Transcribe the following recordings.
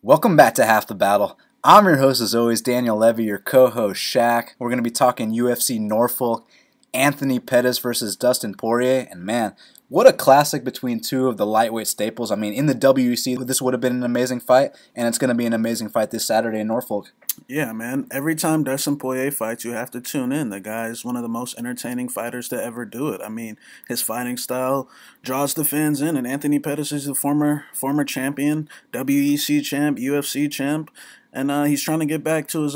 Welcome back to Half the Battle. I'm your host as always, Daniel Levi, your co-host Shaq. We're going to be talking UFC Norfolk, Anthony Pettis versus Dustin Poirier, and man, what a classic between two of the lightweight staples. I mean, in the WEC, this would have been an amazing fight, and it's going to be an amazing fight this Saturday in Norfolk. Yeah, man. Every time Dustin Poirier fights, you have to tune in. The guy is one of the most entertaining fighters to ever do it. I mean, his fighting style draws the fans in, and Anthony Pettis is a former champion, WEC champ, UFC champ, and he's trying to get back to his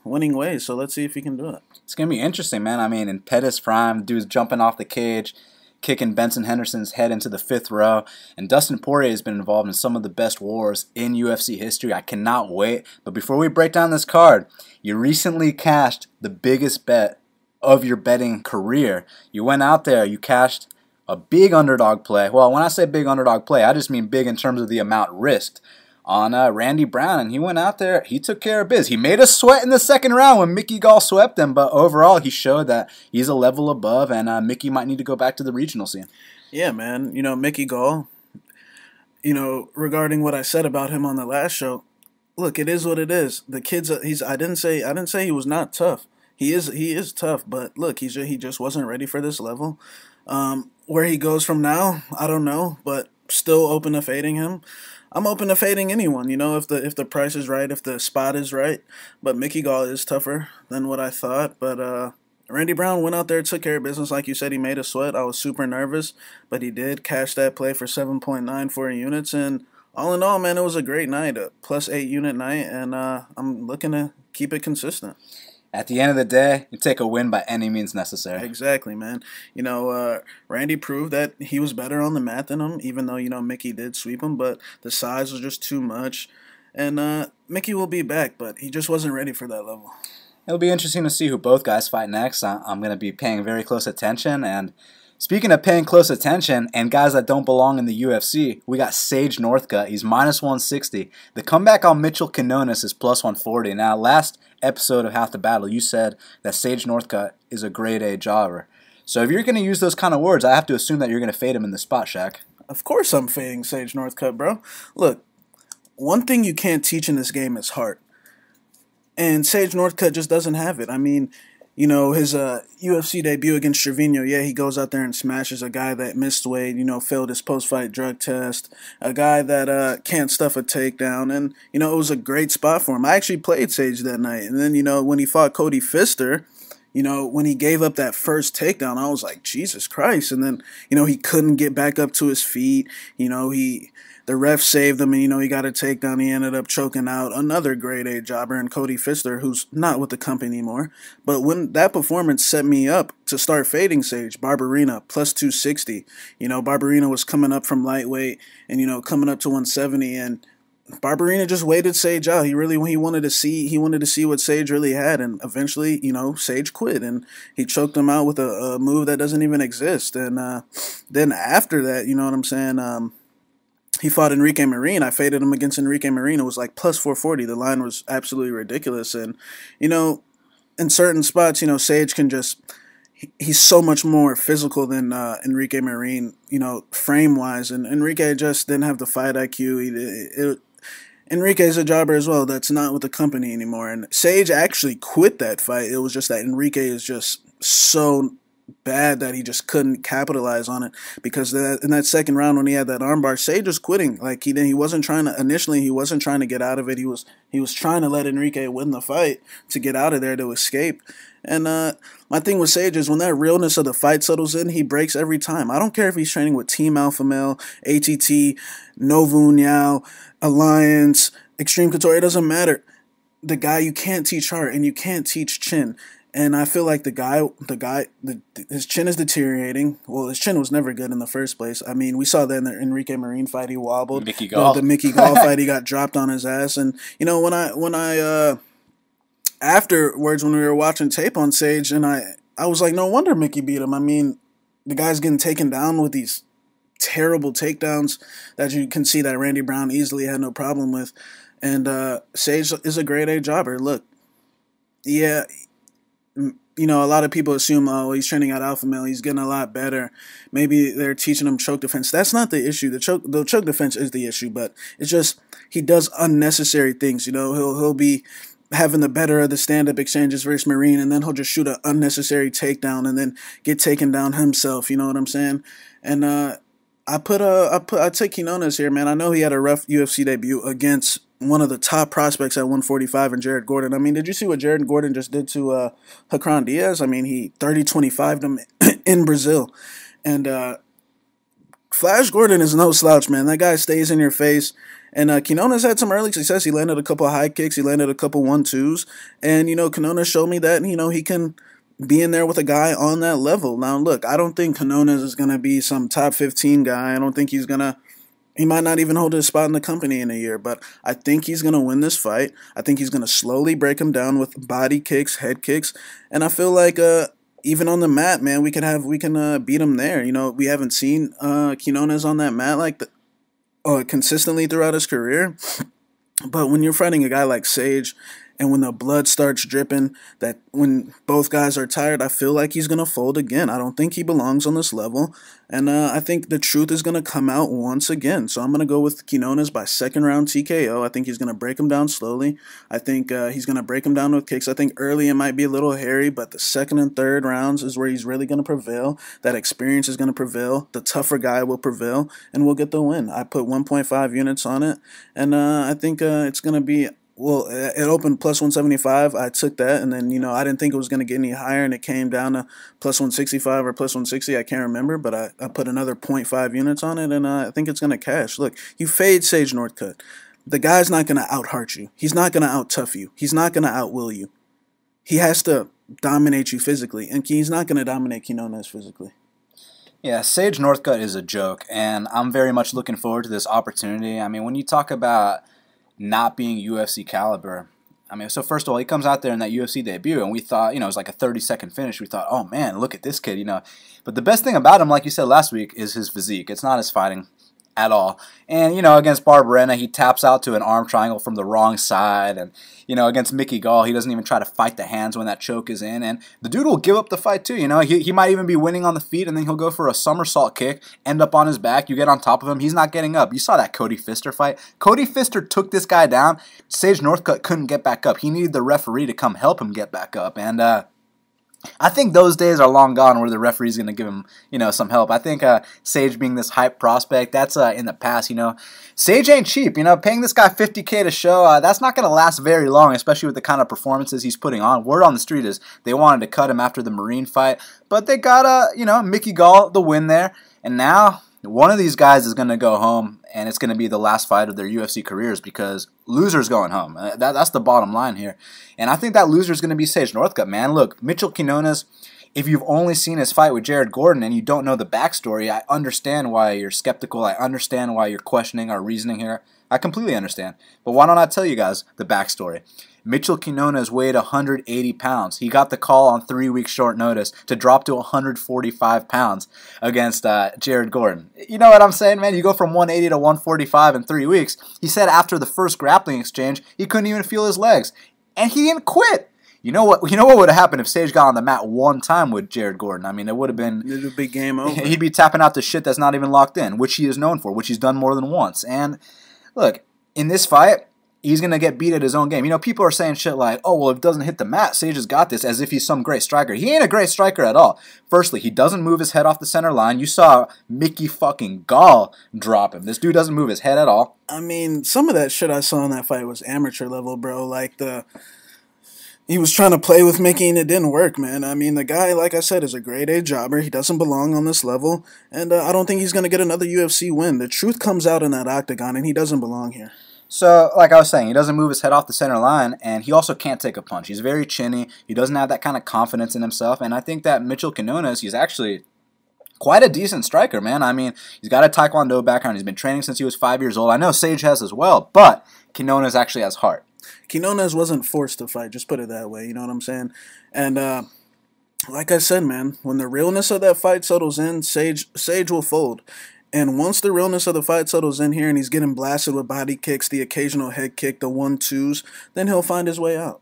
winning ways. So let's see if he can do it. It's going to be interesting, man. I mean, in Pettis' prime, dude's jumping off the cage, kicking Benson Henderson's head into the 5th row. And Dustin Poirier has been involved in some of the best wars in UFC history. I cannot wait. But before we break down this card, you recently cashed the biggest bet of your betting career. You went out there, you cashed a big underdog play. Well, when I say big underdog play, I just mean big in terms of the amount risked on Randy Brown, and he went out there, he took care of biz. He made us sweat in the second round when Mickey Gall swept him, but overall he showed that he's a level above, and Mickey might need to go back to the regional scene. Yeah, man. You know, Mickey Gall, regarding what I said about him on the last show, look, it is what it is. The kid's I didn't say he was not tough. He is tough, but look, he just wasn't ready for this level. Where he goes from now, I don't know, but still open to fading him. I'm open to fading anyone, if the price is right, if the spot is right. But Mickey Gall is tougher than what I thought. But Randy Brown went out there, took care of business. Like you said, he made a sweat. I was super nervous, but he did cash that play for 7.94 units. And all in all, man, it was a great night, a +8 unit night. And I'm looking to keep it consistent. At the end of the day, you take a win by any means necessary. Exactly, man. Randy proved that he was better on the mat than him, even though, Mickey did sweep him, but the size was just too much. And Mickey will be back, but he just wasn't ready for that level. It'll be interesting to see who both guys fight next. I'm going to be paying very close attention. And speaking of paying close attention and guys that don't belong in the UFC, we got Sage Northcutt. He's -160. The comeback on Michel Quinones is +140. Now, last episode of Half the Battle, you said that Sage Northcutt is a grade A jobber. So if you're going to use those kind of words, I have to assume that you're going to fade him in the spot, Shaq. Of course I'm fading Sage Northcutt, bro. Look, one thing you can't teach in this game is heart. And Sage Northcutt just doesn't have it. I mean, his UFC debut against Trevino, yeah, he goes out there and smashes a guy that missed weight, failed his post-fight drug test, a guy that can't stuff a takedown, and, it was a great spot for him. I actually played Sage that night, and then, when he fought Cody Pfister, when he gave up that first takedown, I was like, Jesus Christ, and then, he couldn't get back up to his feet, the ref saved him, and, he got a takedown. He ended up choking out another grade A jobber in Cody Pfister, who's not with the company anymore. But when that performance set me up to start fading Sage, Barberena, +260. Barberena was coming up from lightweight and, coming up to 170, and Barberena just waited Sage out. He wanted to see what Sage really had, and eventually, Sage quit, and he choked him out with a move that doesn't even exist. And then after that, you know what I'm saying, he fought Enrique Marin. I faded him against Enrique Marin. It was like +440. The line was absolutely ridiculous. And, in certain spots, Sage can just, he's so much more physical than Enrique Marin, frame-wise. And Enrique just didn't have the fight IQ. Enrique's a jobber as well that's not with the company anymore. And Sage actually quit that fight. It was just that Enrique is just so bad that he just couldn't capitalize on it, because in that second round when he had that armbar, Sage was quitting. Like he wasn't trying to initially. He wasn't trying to get out of it. He was trying to let Enrique win the fight to get out of there, to escape. And my thing with Sage is when that realness of the fight settles in, he breaks every time. I don't care if he's training with Team Alpha Male, ATT, Novu Nyao, Alliance, Extreme Couture. It doesn't matter. The guy, you can't teach heart and you can't teach chin. And I feel like his chin is deteriorating. Well, his chin was never good in the first place. I mean, we saw that in the Enrique Marin fight. He wobbled. Mickey Gall. The Mickey Gall fight, he got dropped on his ass. And, when I afterwards, when we were watching tape on Sage, and I was like, no wonder Mickey beat him. I mean, the guy's getting taken down with these terrible takedowns that you can see that Randy Brown easily had no problem with. And Sage is a grade A jobber. Look, yeah, you know, a lot of people assume, oh, he's training out alpha male, he's getting a lot better. Maybe they're teaching him choke defense. That's not the issue. The choke defense is the issue, but it's just he does unnecessary things. You know, he'll be having the better of the stand-up exchanges versus Marine, and then he'll just shoot an unnecessary takedown and then get taken down himself. You know what I'm saying? And I take Quinones here, man. I know he had a rough UFC debut against one of the top prospects at 145 in Jared Gordon. I mean, did you see what Jared Gordon just did to Hakran Diaz? I mean, he 30-25'd him in Brazil. And Flash Gordon is no slouch, man. That guy stays in your face. And Quinones had some early success. He landed a couple of high kicks. He landed a couple 1-2s. And, you know, Quinones showed me that, you know, he can be in there with a guy on that level. Now, look, I don't think Quinones is going to be some top 15 guy. I don't think he's going to... He might not even hold his spot in the company in a year, but I think he's going to win this fight. I think he's going to slowly break him down with body kicks, head kicks, and I feel like even on the mat, man, we can beat him there. You know, we haven't seen Quinones on that mat like consistently throughout his career, but when you're fighting a guy like Sage, and when the blood starts dripping, that when both guys are tired, I feel like he's going to fold again. I don't think he belongs on this level. And I think the truth is going to come out once again. So I'm going to go with Quinones by second round TKO. I think he's going to break him down slowly. I think he's going to break him down with kicks. I think early it might be a little hairy, but the second and third rounds is where he's really going to prevail. That experience is going to prevail. The tougher guy will prevail, and we'll get the win. I put 1.5 units on it, and I think it's going to be... Well, it opened plus 175. I took that, and then, you know, I didn't think it was going to get any higher, and it came down to plus 165 or plus 160. I can't remember, but I put another 0.5 units on it, and I think it's going to cash. Look, you fade Sage Northcutt. The guy's not going to out-heart you. He's not going to out-tough you. He's not going to out-will you. He has to dominate you physically, and he's not going to dominate Quinones physically. Yeah, Sage Northcutt is a joke, and I'm very much looking forward to this opportunity. I mean, when you talk about not being UFC caliber, I mean, so first of all, he comes out there in that UFC debut, and we thought, you know, it was like a 30-second finish. We thought, oh, man, look at this kid, you know. But the best thing about him, like you said last week, is his physique. It's not his fighting at all. And, you know, against Barberena, he taps out to an arm triangle from the wrong side. And, you know, against Mickey Gall, he doesn't even try to fight the hands when that choke is in. And the dude will give up the fight, too. You know, he might even be winning on the feet, and then he'll go for a somersault kick, end up on his back. You get on top of him. He's not getting up. You saw that Cody Pfister fight. Cody Pfister took this guy down. Sage Northcutt couldn't get back up. He needed the referee to come help him get back up. And, I think those days are long gone where the referee's going to give him, you know, some help. I think Sage being this hype prospect, that's in the past, you know. Sage ain't cheap, you know. Paying this guy $50K to show, that's not going to last very long, especially with the kind of performances he's putting on. Word on the street is they wanted to cut him after the Marine fight, but they got, you know, Mickey Gall the win there, and now one of these guys is going to go home, and it's going to be the last fight of their UFC careers because loser's going home. That's the bottom line here. And I think that loser is going to be Sage Northcutt, man. Look, Michel Quinones, if you've only seen his fight with Jared Gordon and you don't know the backstory, I understand why you're skeptical. I understand why you're questioning our reasoning here. I completely understand. But why don't I tell you guys the backstory? Michel Quinones weighed 180 pounds. He got the call on 3 weeks short notice to drop to 145 pounds against Jared Gordon. You know what I'm saying, man? You go from 180 to 145 in 3 weeks. He said after the first grappling exchange, he couldn't even feel his legs. And he didn't quit. You know what would have happened if Sage got on the mat one time with Jared Gordon? I mean, it would have been... It would be game over. He'd be tapping out the shit that's not even locked in, which he is known for, which he's done more than once. And look, in this fight, he's going to get beat at his own game. You know, people are saying shit like, oh, well, if it doesn't hit the mat, Sage has got this, as if he's some great striker. He ain't a great striker at all. Firstly, he doesn't move his head off the center line. You saw Mickey fucking Gall drop him. This dude doesn't move his head at all. I mean, some of that shit I saw in that fight was amateur level, bro. Like, he was trying to play with Mickey and it didn't work, man. I mean, the guy, like I said, is a grade A jobber. He doesn't belong on this level, and I don't think he's going to get another UFC win. The truth comes out in that octagon, and he doesn't belong here. So, like I was saying, he doesn't move his head off the center line, and he also can't take a punch. He's very chinny. He doesn't have that kind of confidence in himself, and I think that Michel Quinones, he's actually quite a decent striker, man. I mean, he's got a Taekwondo background. He's been training since he was 5 years old. I know Sage has as well, but Quinones actually has heart. Quinones wasn't forced to fight, just put it that way, you know what I'm saying? And like I said, man, when the realness of that fight settles in, Sage will fold. And once the realness of the fight settles in here and he's getting blasted with body kicks, the occasional head kick, the 1-2s, then he'll find his way out.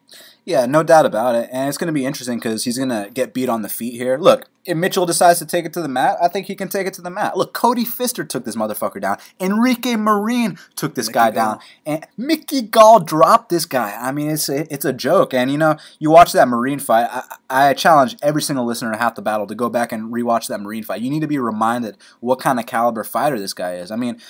Yeah, no doubt about it. And it's going to be interesting because he's going to get beat on the feet here. Look, if Mitchell decides to take it to the mat, I think he can take it to the mat. Look, Cody Pfister took this motherfucker down. Enrique Marin took this guy down. And Mickey Gall dropped this guy. I mean, it's a joke. And, you know, you watch that Marin fight. I challenge every single listener to Half the Battle to go back and rewatch that Marin fight. You need to be reminded what kind of caliber fighter this guy is. I mean,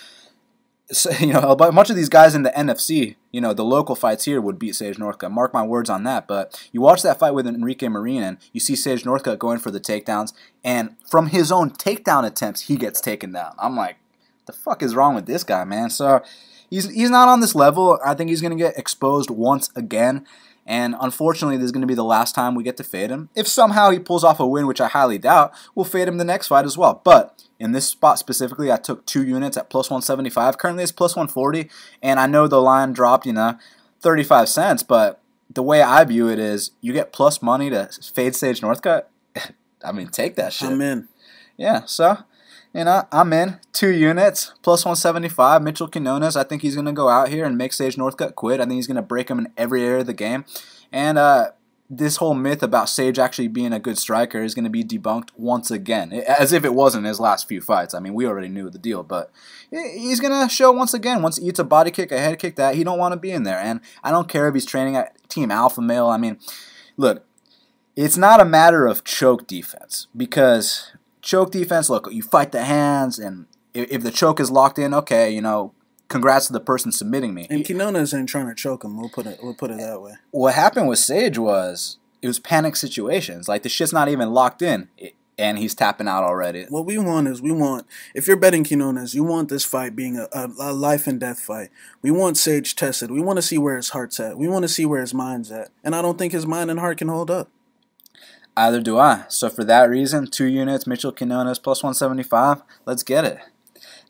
so, you know, a bunch of these guys in the NFC, you know, the local fights here would beat Sage Northcutt. Mark my words on that. But you watch that fight with Enrique Marin, and you see Sage Northcutt going for the takedowns, and from his own takedown attempts, he gets taken down. I'm like, the fuck is wrong with this guy, man? So he's not on this level. I think he's going to get exposed once again. And unfortunately, this is going to be the last time we get to fade him. If somehow he pulls off a win, which I highly doubt, we'll fade him the next fight as well. But in this spot specifically, I took 2 units at plus 175. Currently, it's plus 140. And I know the line dropped, you know, 35 cents. But the way I view it is you get plus money to fade Sage Northcutt. I mean, take that shit. I'm in. Yeah, so, you know, I'm in. 2 units, plus 175. Michel Quinones, I think he's going to go out here and make Sage Northcutt quit. I think he's going to break him in every area of the game. And this whole myth about Sage actually being a good striker is going to be debunked once again, as if it wasn't his last few fights. I mean, we already knew the deal, but he's going to show once again, once he eats a body kick, a head kick, that he don't want to be in there. And I don't care if he's training at Team Alpha Male. I mean, look, it's not a matter of choke defense, because choke defense, look, you fight the hands, and if the choke is locked in, okay, you know, congrats to the person submitting me. And Quinones ain't trying to choke him. We'll put it that way. What happened with Sage was it was panic situations. Like, the shit's not even locked in, and he's tapping out already. What we want is, if you're betting Quinones, you want this fight being a life and death fight. We want Sage tested. We want to see where his heart's at. We want to see where his mind's at. And I don't think his mind and heart can hold up. Either do I. So for that reason, 2 units, Michel Quinones plus 175. Let's get it.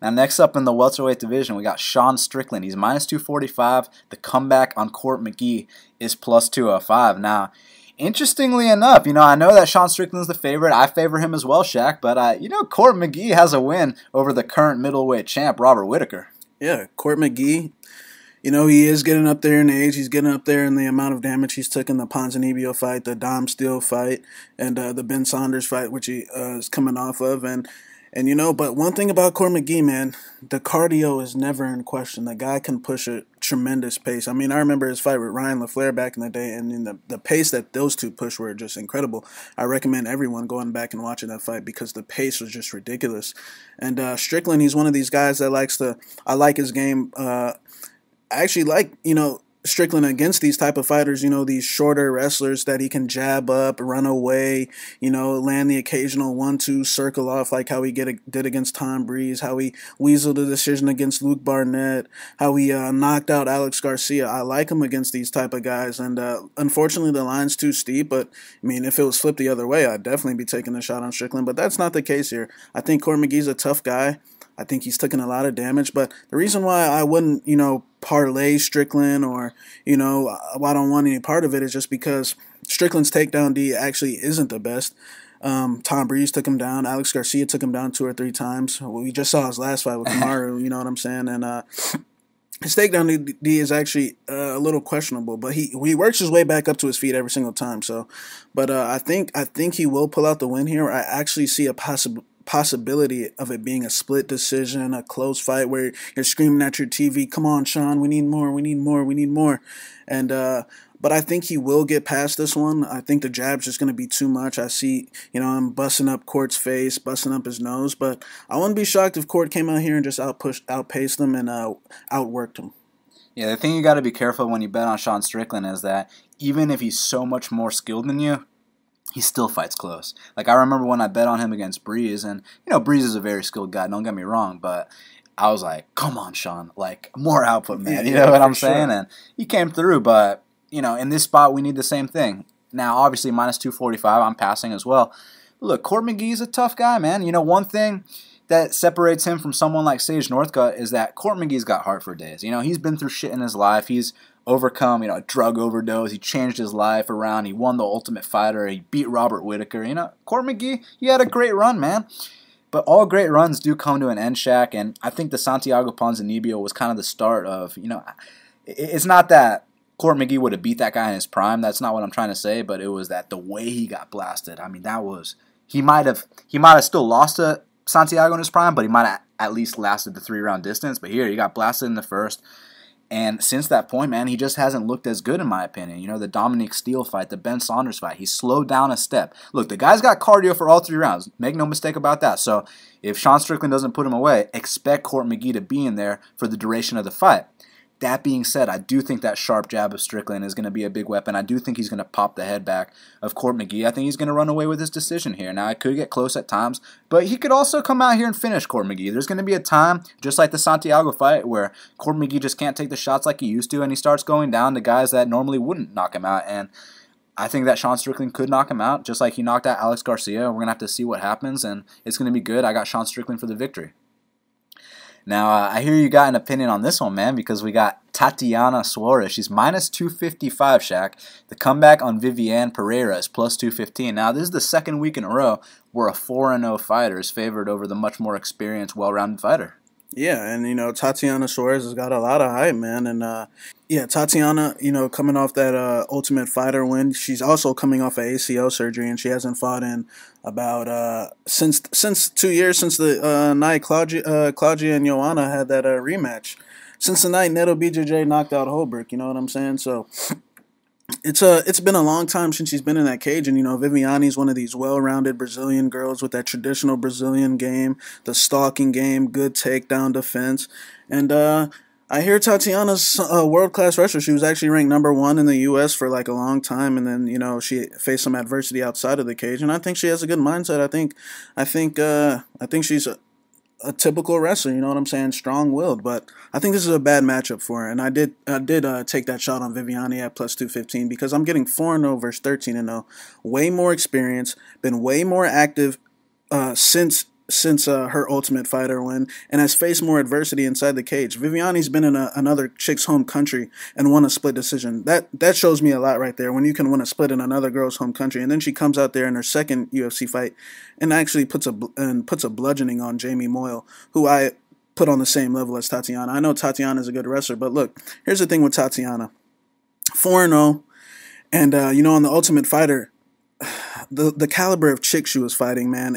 Now, next up in the welterweight division, we got Sean Strickland. He's minus 245. The comeback on Court McGee is plus 205. Now, interestingly enough, you know, I know that Sean Strickland's the favorite. I favor him as well, Shaq. But, you know, Court McGee has a win over the current middleweight champ, Robert Whittaker. Yeah, Court McGee, you know, he is getting up there in age. He's getting up there in the amount of damage he's took in the Ponzinibbio fight, the Dom Steele fight, and the Ben Saunders fight, which he is coming off of. And you know, but one thing about Court McGee, man, the cardio is never in question. The guy can push a tremendous pace. I mean, I remember his fight with Ryan LaFleur back in the day, and in the pace that those two pushed were just incredible. I recommend everyone going back and watching that fight because the pace was just ridiculous. And Strickland, he's one of these guys that I like his game. I actually like, you know, Strickland against these type of fighters, you know, these shorter wrestlers that he can jab up, run away, you know, land the occasional 1-2 circle off, like how he did against Tom Breeze, how he weaseled a decision against Luke Barnett, how he knocked out Alex Garcia. I like him against these type of guys, and unfortunately the line's too steep, but I mean, if it was flipped the other way, I'd definitely be taking a shot on Strickland, but that's not the case here. I think Court McGee's a tough guy. I think he's taken a lot of damage, but the reason why I wouldn't, you know, parlay Strickland or, you know, I don't want any part of it is just because Strickland's takedown D actually isn't the best. Tom Breeze took him down. Alex Garcia took him down 2 or 3 times. We just saw his last fight with Kamaru, you know what I'm saying? And his takedown D is actually a little questionable, but he works his way back up to his feet every single time. So, but I think he will pull out the win here. I actually see a possibility of it being a split decision, a close fight where you're screaming at your TV, "Come on, Sean, we need more, we need more, we need more." And but I think he will get past this one. I think the jab's just going to be too much. I see, you know, him busting up Court's face, busting up his nose, but I wouldn't be shocked if Court came out here and just outpaced him and outworked him. Yeah, the thing you got to be careful when you bet on Sean Strickland is that even if he's so much more skilled than you, he still fights close. Like, I remember when I bet on him against Breeze, and, you know, Breeze is a very skilled guy, don't get me wrong, but I was like, come on, Sean, like, more output, man, you know what I'm saying? And he came through, but, you know, in this spot, we need the same thing. Now, obviously, minus 245, I'm passing as well. But look, Court McGee's a tough guy, man. You know, one thing that separates him from someone like Sage Northcutt is that Court McGee's got heart for days. You know, he's been through shit in his life. He's overcome, you know, a drug overdose. He changed his life around. He won the Ultimate Fighter. He beat Robert Whittaker. You know, Court McGee, he had a great run, man. But all great runs do come to an end, Shaq, and I think the Santiago Ponzinibbio was kind of the start of, you know, it's not that Court McGee would have beat that guy in his prime. That's not what I'm trying to say, but it was that the way he got blasted. I mean, that was he might have still lost to Santiago in his prime, but he might have at least lasted the 3-round distance. But here, he got blasted in the first. And since that point, man, he just hasn't looked as good in my opinion. You know, the Dominic Steele fight, the Ben Saunders fight, he slowed down a step. Look, the guy's got cardio for all 3 rounds. Make no mistake about that. So if Sean Strickland doesn't put him away, expect Court McGee to be in there for the duration of the fight. That being said, I do think that sharp jab of Strickland is going to be a big weapon. I do think he's going to pop the head back of Court McGee. I think he's going to run away with his decision here. Now, it could get close at times, but he could also come out here and finish Court McGee. There's going to be a time, just like the Santiago fight, where Court McGee just can't take the shots like he used to, and he starts going down to guys that normally wouldn't knock him out. And I think that Sean Strickland could knock him out, just like he knocked out Alex Garcia. We're going to have to see what happens, and it's going to be good. I got Sean Strickland for the victory. Now, I hear you got an opinion on this one, man, because we got Tatiana Suarez. She's minus 255, Shaq. The comeback on Viviane Pereira is plus 215. Now, this is the second week in a row where a 4-0 fighter is favored over the much more experienced, well-rounded fighter. Yeah, and, you know, Tatiana Suarez has got a lot of hype, man. And, yeah, Tatiana, you know, coming off that Ultimate Fighter win, she's also coming off an ACL surgery, and she hasn't fought in about since 2 years, since the night Claudia and Joanna had that rematch. Since the night Neto BJJ knocked out Holbrook, you know what I'm saying? So it's been a long time since she's been in that cage, and you know Viviane's one of these well-rounded Brazilian girls with that traditional Brazilian game, the stalking game, good takedown defense, and I hear Tatiana's a world-class wrestler. She was actually ranked #1 in the U.S. for like a long time, and then you know she faced some adversity outside of the cage, and I think she has a good mindset. I think she's a typical wrestler, you know what I'm saying, strong-willed, but I think this is a bad matchup for her, and I did take that shot on Viviane at plus 215 because I'm getting 4-0 versus 13-0, way more experience, been way more active since her Ultimate Fighter win, and has faced more adversity inside the cage. Viviane's been in another chick's home country and won a split decision. That shows me a lot right there, when you can win a split in another girl's home country, and then she comes out there in her second UFC fight and actually puts a bludgeoning on Jamie Moyle, who I put on the same level as Tatiana. I know Tatiana is a good wrestler, but look, here's the thing with Tatiana. 4-0, and you know, on the Ultimate Fighter, the caliber of chick she was fighting, man,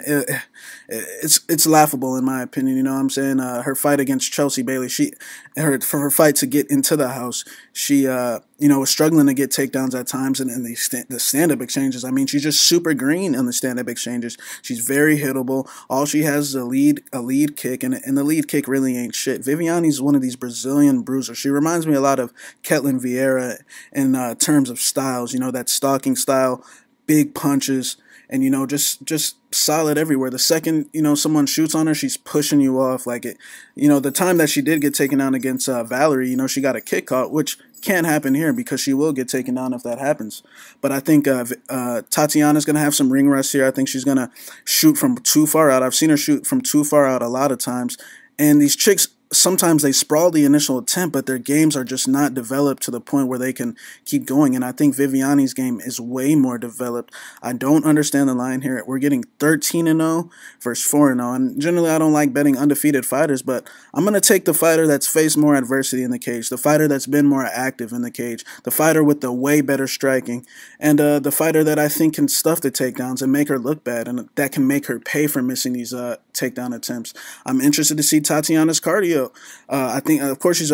it's laughable in my opinion. You know what I'm saying? Her fight against Chelsea Bailey, for her fight to get into the house, she you know, was struggling to get takedowns at times, and in the stand-up exchanges, I mean, she's just super green in the stand-up exchanges. She's very hittable. All she has is a lead kick, and the lead kick really ain't shit. Viviane's one of these Brazilian bruisers. She reminds me a lot of Ketlin Vieira in terms of styles. You know, that stalking style, big punches, and you know, just solid everywhere. The second, you know, someone shoots on her, she's pushing you off. Like it, you know, the time that she did get taken down against Valerie, you know, she got a kick caught, which can't happen here because she will get taken down if that happens. But I think Tatiana's going to have some ring rust here. I think she's going to shoot from too far out. I've seen her shoot from too far out a lot of times. And these chicks, sometimes they sprawl the initial attempt, but their games are just not developed to the point where they can keep going. And I think Viviane's game is way more developed. I don't understand the line here. We're getting 13-0 versus 4-0. And generally, I don't like betting undefeated fighters, but I'm going to take the fighter that's faced more adversity in the cage, the fighter that's been more active in the cage, the fighter with the way better striking, and the fighter that I think can stuff the takedowns and make her look bad, and that can make her pay for missing these takedown attempts. I'm interested to see Tatiana's cardio. I think, of course, she's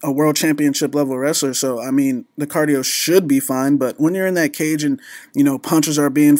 a world championship level wrestler, so I mean the cardio should be fine. But when you're in that cage and you know punches are being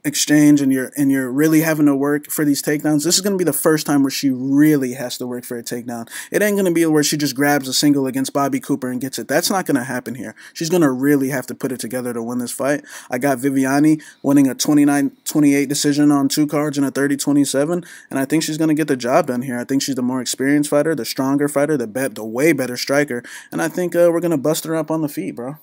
exchanged and you're really having to work for these takedowns, this is going to be the first time where she really has to work for a takedown. It ain't going to be where she just grabs a single against Bobby Cooper and gets it. That's not going to happen here. She's going to really have to put it together to win this fight. I got Viviane winning a 29-28 decision on 2 cards and a 30-27, and I think she's going to get the job done here. I think she's the more experienced fighter, the stronger fighter, the way better striker, and I think we're going to bust her up on the feet, bro.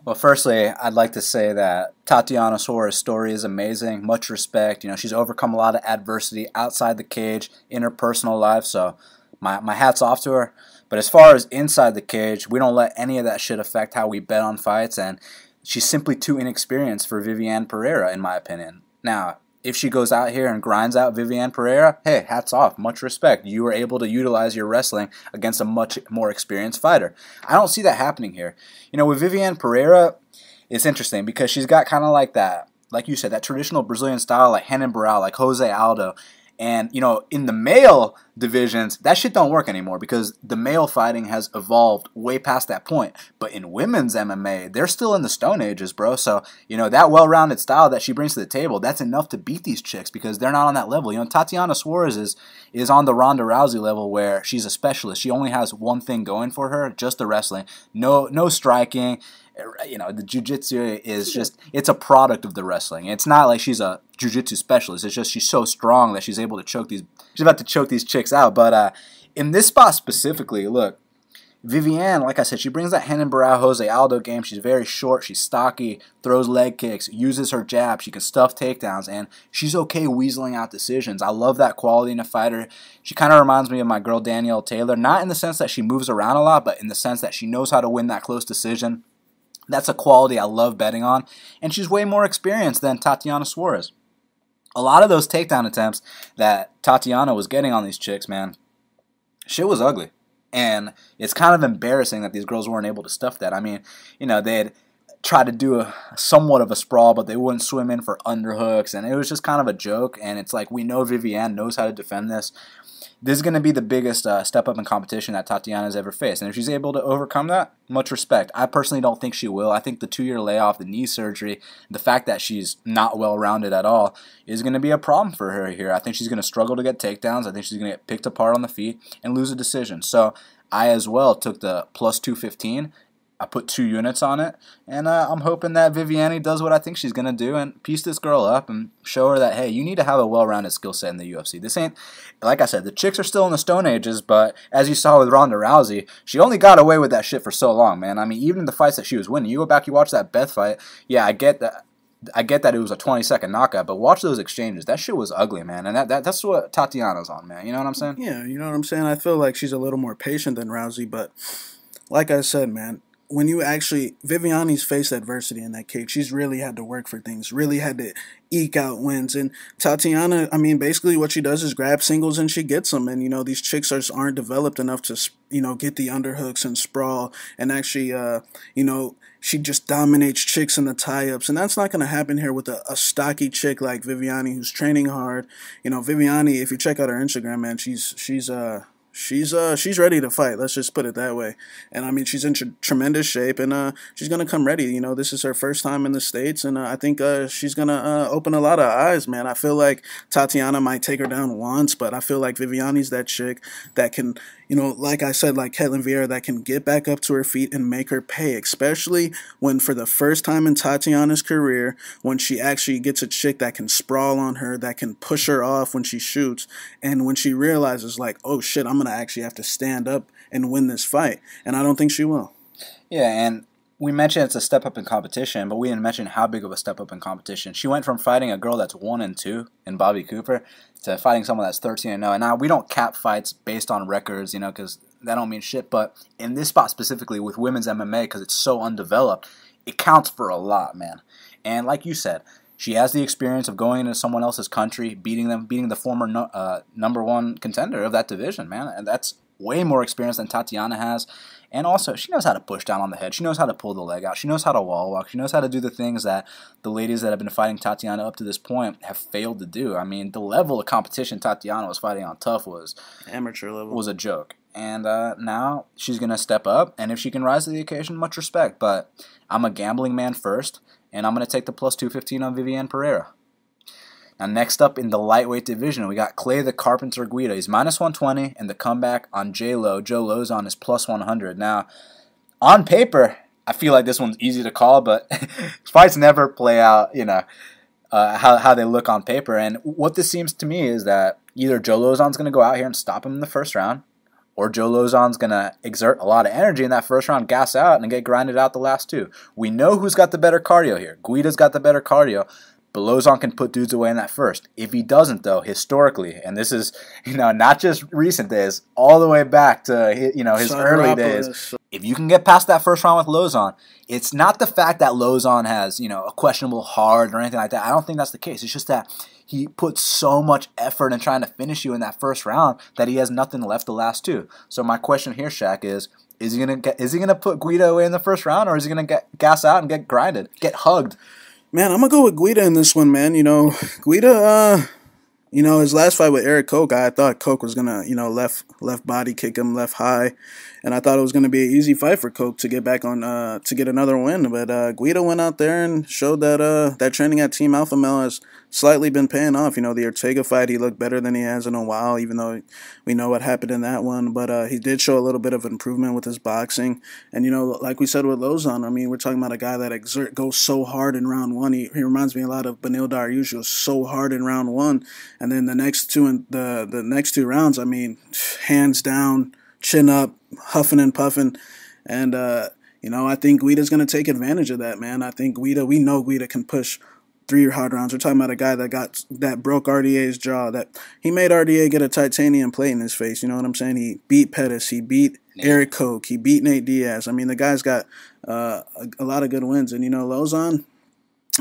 Well, firstly, I'd like to say that Tatiana Suarez's story is amazing. Much respect. You know, she's overcome a lot of adversity outside the cage in her personal life, so my hat's off to her. But as far as inside the cage, we don't let any of that shit affect how we bet on fights, and she's simply too inexperienced for Viviane Pereira, in my opinion. Now, if she goes out here and grinds out Viviane Pereira, hey, hats off, much respect. You were able to utilize your wrestling against a much more experienced fighter. I don't see that happening here. You know, with Viviane Pereira, it's interesting because she's got kind of like that, like you said, that traditional Brazilian style, like Renan Barão, like Jose Aldo. And, you know, in the male divisions, that shit don't work anymore because the male fighting has evolved way past that point. But in women's MMA, they're still in the Stone Ages, bro. So, you know, that well-rounded style that she brings to the table, that's enough to beat these chicks because they're not on that level. You know, Tatiana Suarez is on the Ronda Rousey level where she's a specialist. She only has one thing going for her, just the wrestling. No striking. You know, the jiu-jitsu is just, it's a product of the wrestling. It's not like she's a jiu-jitsu specialist. It's just she's so strong that she's able to choke these, she's about to choke these chicks out. But in this spot specifically, look, Viviane, like I said, she brings that Renan Barão, Jose Aldo game. She's very short, she's stocky, throws leg kicks, uses her jab, she can stuff takedowns, and she's okay weaseling out decisions. I love that quality in a fighter. She kind of reminds me of my girl Danielle Taylor, not in the sense that she moves around a lot, but in the sense that she knows how to win that close decision. That's a quality I love betting on, and she's way more experienced than Tatiana Suarez. A lot of those takedown attempts that Tatiana was getting on these chicks, man, shit was ugly. And it's kind of embarrassing that these girls weren't able to stuff that. I mean, you know, they had tried to do somewhat of a sprawl, but they wouldn't swim in for underhooks, and it was just kind of a joke, and it's like we know Viviane knows how to defend this. This is going to be the biggest step up in competition that Tatiana's ever faced. And if she's able to overcome that, much respect. I personally don't think she will. I think the 2-year layoff, the knee surgery, the fact that she's not well-rounded at all is going to be a problem for her here. I think she's going to struggle to get takedowns. I think she's going to get picked apart on the feet and lose a decision. So I as well took the plus 215. I put 2 units on it, and I'm hoping that Viviane does what I think she's going to do and piece this girl up and show her that, hey, you need to have a well-rounded skill set in the UFC. This ain't, like I said, the chicks are still in the Stone Ages, but as you saw with Ronda Rousey, she only got away with that shit for so long, man. I mean, even in the fights that she was winning, you go back, you watch that Beth fight, yeah, I get that. I get that it was a 20-second knockout, but watch those exchanges. That shit was ugly, man, and that's what Tatiana's on, man. You know what I'm saying? Yeah, you know what I'm saying? I feel like she's a little more patient than Rousey, but like I said, man, when you actually, Viviane's faced adversity in that cage. She's really had to work for things, really had to eke out wins. And Tatiana, I mean, basically what she does is grab singles and she gets them. And, you know, these chicks aren't developed enough to, you know, get the underhooks and sprawl and actually, you know, she just dominates chicks in the tie-ups. And that's not going to happen here with a stocky chick like Viviane who's training hard. You know, Viviane, if you check out her Instagram, man, she's ready to fight. Let's just put it that way. And I mean, she's in tremendous shape, and she's gonna come ready. You know, this is her first time in the States, and I think she's gonna open a lot of eyes, man. I feel like Tatiana might take her down once, but I feel like Viviane's that chick that can, you know, like I said, like Ketlen Vieira, that can get back up to her feet and make her pay, especially when for the first time in Tatiana's career, when she actually gets a chick that can sprawl on her, that can push her off when she shoots, and when she realizes, like, oh shit, I'm going to actually have to stand up and win this fight. And I don't think she will. Yeah, and we mentioned it's a step up in competition, but we didn't mention how big of a step up in competition. She went from fighting a girl that's 1-2 in Bobby Cooper to fighting someone that's 13-0. And now we don't cap fights based on records, you know, because that don't mean shit. But in this spot specifically with women's MMA, because it's so undeveloped, it counts for a lot, man. And like you said, she has the experience of going into someone else's country, beating the former #1 contender of that division, man. And that's way more experience than Tatiana has. And also, she knows how to push down on the head. She knows how to pull the leg out. She knows how to wall walk. She knows how to do the things that the ladies that have been fighting Tatiana up to this point have failed to do. I mean, the level of competition Tatiana was fighting on Tough was amateur level, was a joke. And now she's going to step up. And if she can rise to the occasion, much respect. But I'm a gambling man first, and I'm going to take the plus 215 on Viviane Pereira. Now, next up in the lightweight division, we got Clay the Carpenter Guida. He's minus 120, and the comeback on J-Lo, Joe Lauzon, is plus 100. Now, on paper, I feel like this one's easy to call, but fights never play out, you know, how they look on paper. And what this seems to me is that either Joe Lauzon's going to go out here and stop him in the first round, or Joe Lauzon's going to exert a lot of energy in that first round, gas out, and get grinded out the last two. We know who's got the better cardio here. Guida's got the better cardio. But Lauzon can put dudes away in that first. If he doesn't, though, historically, and this is, not just recent days, all the way back to, his early days. If you can get past that first round with Lauzon, it's not the fact that Lauzon has, a questionable heart or anything like that. I don't think that's the case. It's just that he puts so much effort in trying to finish you in that first round that he has nothing left the last two. So my question here, Shaq, is he gonna put Guida away in the first round, or is he gonna gas out and get grinded, get hugged? Man, I'm gonna go with Guida in this one, man. Guida, his last fight with Eric Koch, I thought Koch was gonna, left body kick him, left high, and I thought it was gonna be an easy fight for Koch to get back on, to get another win. But Guida went out there and showed that that training at Team Alpha Male has slightly been paying off. The Ortega fight, he looked better than he has in a while, even though we know what happened in that one. But he did show a little bit of improvement with his boxing. And, like we said with Lauzon, I mean, we're talking about a guy that goes so hard in round one. He reminds me a lot of Beneil Dariush, goes so hard in round one. And then the next two rounds, I mean, hands down, chin up, huffing and puffing. And, I think Guida's going to take advantage of that, man. I think we know Guida can push 3 hard rounds. We're talking about a guy that broke RDA's jaw, that he made RDA get a titanium plate in his face. You know what I'm saying? He beat Pettis. He beat Eric Koch. He beat Nate Diaz. I mean, the guy's got a lot of good wins. And, Lauzon,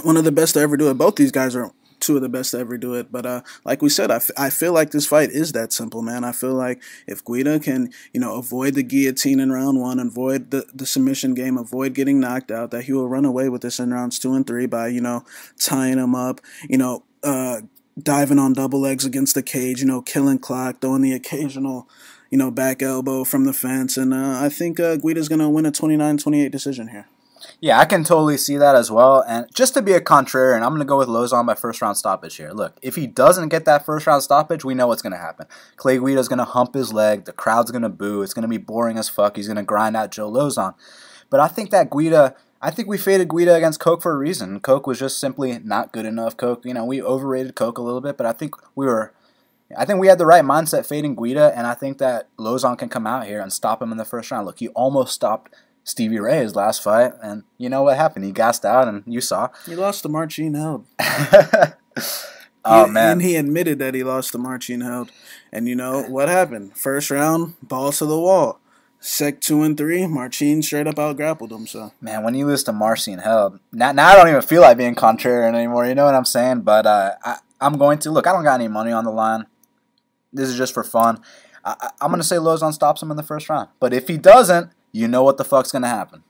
one of the best to ever do it. Both these guys are 2 of the best to ever do it. But like we said, I feel like this fight is that simple, man. I feel like if Guida can, avoid the guillotine in round 1, avoid the submission game, avoid getting knocked out, that he will run away with this in rounds 2 and 3 by, tying him up, diving on double legs against the cage, killing clock, throwing the occasional, back elbow from the fence. And I think Guida's going to win a 29-28 decision here. Yeah, I can totally see that as well. And just to be a contrarian, I'm going to go with Lauzon by first-round stoppage here. Look, if he doesn't get that first-round stoppage, we know what's going to happen. Clay Guida's going to hump his leg. The crowd's going to boo. It's going to be boring as fuck. He's going to grind out Joe Lauzon. But I think that we faded Guida against Koch for a reason. Koch was just simply not good enough. Koch, we overrated Koch a little bit, but I think we had the right mindset fading Guida, and I think that Lauzon can come out here and stop him in the first round. Look, he almost stopped Stevie Ray his last fight, and you know what happened? He gassed out, and you saw. He lost to Marcin Held. Man. And he admitted that he lost to Marcin Held. And what happened? First round, balls to the wall. Sec 2 and 3, Marcin straight up out-grappled him. So, man, when you lose to Marcin Held, now I don't even feel like being contrarian anymore, you know what I'm saying? But I'm going to. Look, I don't got any money on the line. This is just for fun. I'm going to say Lauzon stops him in the first round. But if he doesn't, you know what the fuck's going to happen.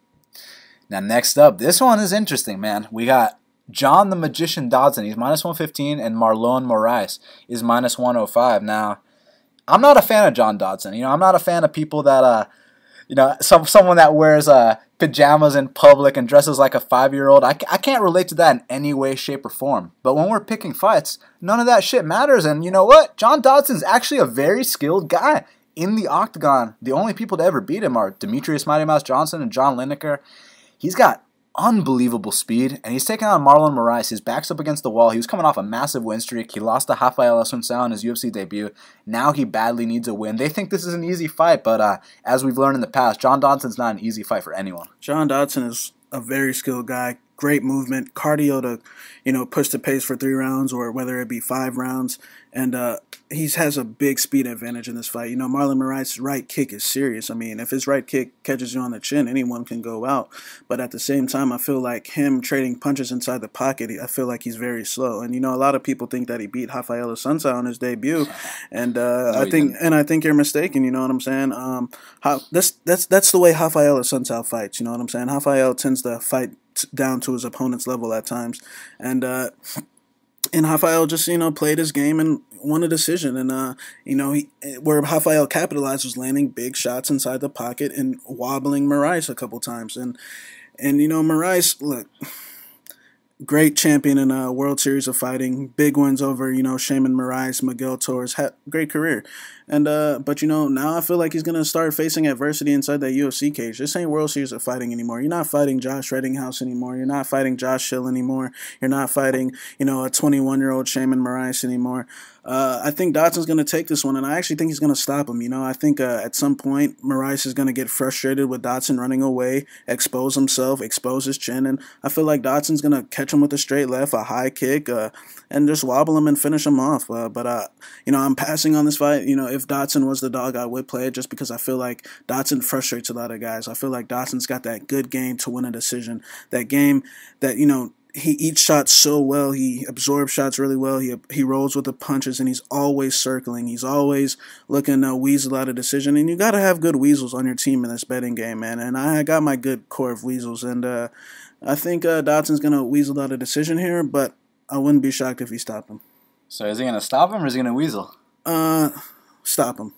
Now, next up, this one is interesting, man. We got John the Magician Dodson. He's minus 115, and Marlon Moraes is minus 105. Now, I'm not a fan of John Dodson. I'm not a fan of people that, someone that wears pajamas in public and dresses like a 5-year-old. I can't relate to that in any way, shape, or form. But when we're picking fights, none of that shit matters. And you know what? John Dodson's actually a very skilled guy. In the octagon, the only people to ever beat him are Demetrius Mighty Mouse Johnson and John Lineker. He's got unbelievable speed, and he's taking on Marlon Moraes. His back's up against the wall. He was coming off a massive win streak. He lost to Raphael Assuncao in his UFC debut. Now he badly needs a win. They think this is an easy fight, but as we've learned in the past, John Dodson's not an easy fight for anyone. John Dodson is a very skilled guy. Great movement, cardio to, push the pace for 3 rounds or whether it be 5 rounds. And he has a big speed advantage in this fight. Marlon Moraes' right kick is serious. I mean, if his right kick catches you on the chin, anyone can go out. But at the same time, I feel like him trading punches inside the pocket, I feel like he's very slow. And, a lot of people think that he beat Raphael Assuncao on his debut. And no, I think you're mistaken, you know what I'm saying? That's the way Raphael Assuncao fights, you know what I'm saying? Raphael tends to fight down to his opponent's level at times. And Raphael just, played his game and won a decision. And, where Raphael capitalized was landing big shots inside the pocket and wobbling Moraes a couple times. And Moraes, look, great champion in a World Series of Fighting, big wins over, Shaman Moraes, Miguel Torres, had great career. But now I feel like he's gonna start facing adversity inside that UFC cage. This ain't World Series of Fighting anymore. You're not fighting Josh Reddinghouse anymore. You're not fighting Josh Hill anymore. You're not fighting, a 21-year-old Shaman Moraes anymore. I think Dodson's going to take this one, and I actually think he's going to stop him. I think at some point, Moraes is going to get frustrated with Dodson running away, expose himself, expose his chin, and I feel like Dodson's going to catch him with a straight left, a high kick, and just wobble him and finish him off. I'm passing on this fight. If Dodson was the dog, I would play it just because I feel like Dodson frustrates a lot of guys. I feel like Dodson's got that good game to win a decision, that game that, he eats shots so well. He absorbs shots really well. He rolls with the punches, and he's always circling. He's always looking to weasel out a decision. And you got to have good weasels on your team in this betting game, man. And I got my good core of weasels. And I think Dodson's going to weasel out a decision here, but I wouldn't be shocked if he stopped him. So is he going to stop him or is he going to weasel? Stop him.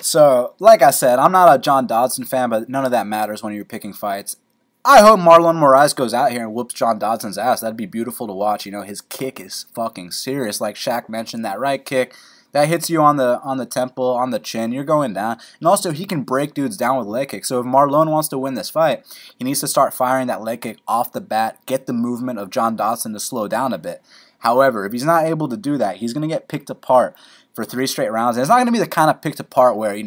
So, like I said, I'm not a John Dodson fan, but none of that matters when you're picking fights. I hope Marlon Moraes goes out here and whoops John Dodson's ass. That'd be beautiful to watch. His kick is fucking serious. Like Shaq mentioned, that right kick, that hits you on the temple, on the chin, you're going down. And also, he can break dudes down with leg kicks. So if Marlon wants to win this fight, he needs to start firing that leg kick off the bat, get the movement of John Dodson to slow down a bit. However, if he's not able to do that, he's going to get picked apart for 3 straight rounds. And it's not going to be the kind of picked apart where, he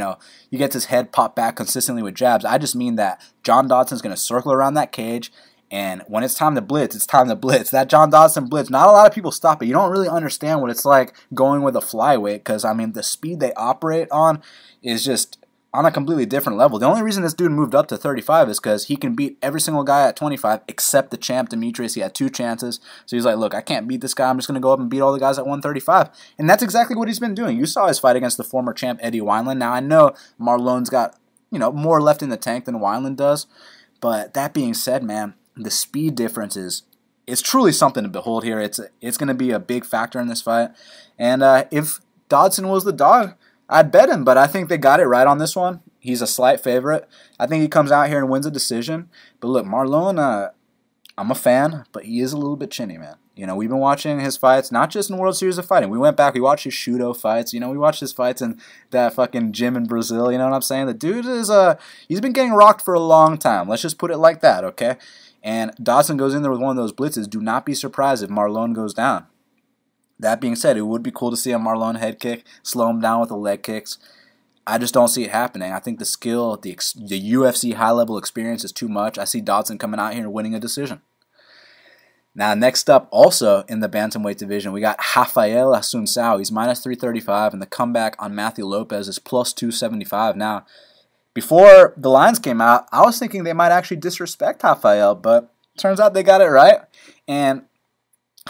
gets his head popped back consistently with jabs. I just mean that John Dodson's going to circle around that cage, and when it's time to blitz, it's time to blitz. That John Dodson blitz, not a lot of people stop it. You don't really understand what it's like going with a flyweight because, the speed they operate on is just on a completely different level. The only reason this dude moved up to 35 is because he can beat every single guy at 25 except the champ, Demetrius. He had 2 chances. So he's like, look, I can't beat this guy. I'm just going to go up and beat all the guys at 135. And that's exactly what he's been doing. You saw his fight against the former champ, Eddie Wineland. Now, I know Marlon's got, more left in the tank than Wineland does. But that being said, man, the speed difference is truly something to behold here. It's going to be a big factor in this fight. And if Dodson was the dog, I'd bet him, but I think they got it right on this one. He's a slight favorite. I think he comes out here and wins a decision. But look, Marlon, I'm a fan, but he is a little bit chinny, man. We've been watching his fights, not just in World Series of Fighting. We went back, we watched his Shudo fights. We watched his fights in that fucking gym in Brazil. You know what I'm saying? The dude is, he's been getting rocked for a long time. Let's just put it like that, okay? And Dodson goes in there with one of those blitzes. Do not be surprised if Marlon goes down. That being said, it would be cool to see a Marlon head kick, slow him down with the leg kicks. I just don't see it happening. I think the skill, the UFC high-level experience is too much. I see Dodson coming out here and winning a decision. Now, next up, also in the bantamweight division, we got Raphael Assuncao. He's minus 335, and the comeback on Matthew Lopez is plus 275. Now, before the lines came out, I was thinking they might actually disrespect Raphael, but turns out they got it right, and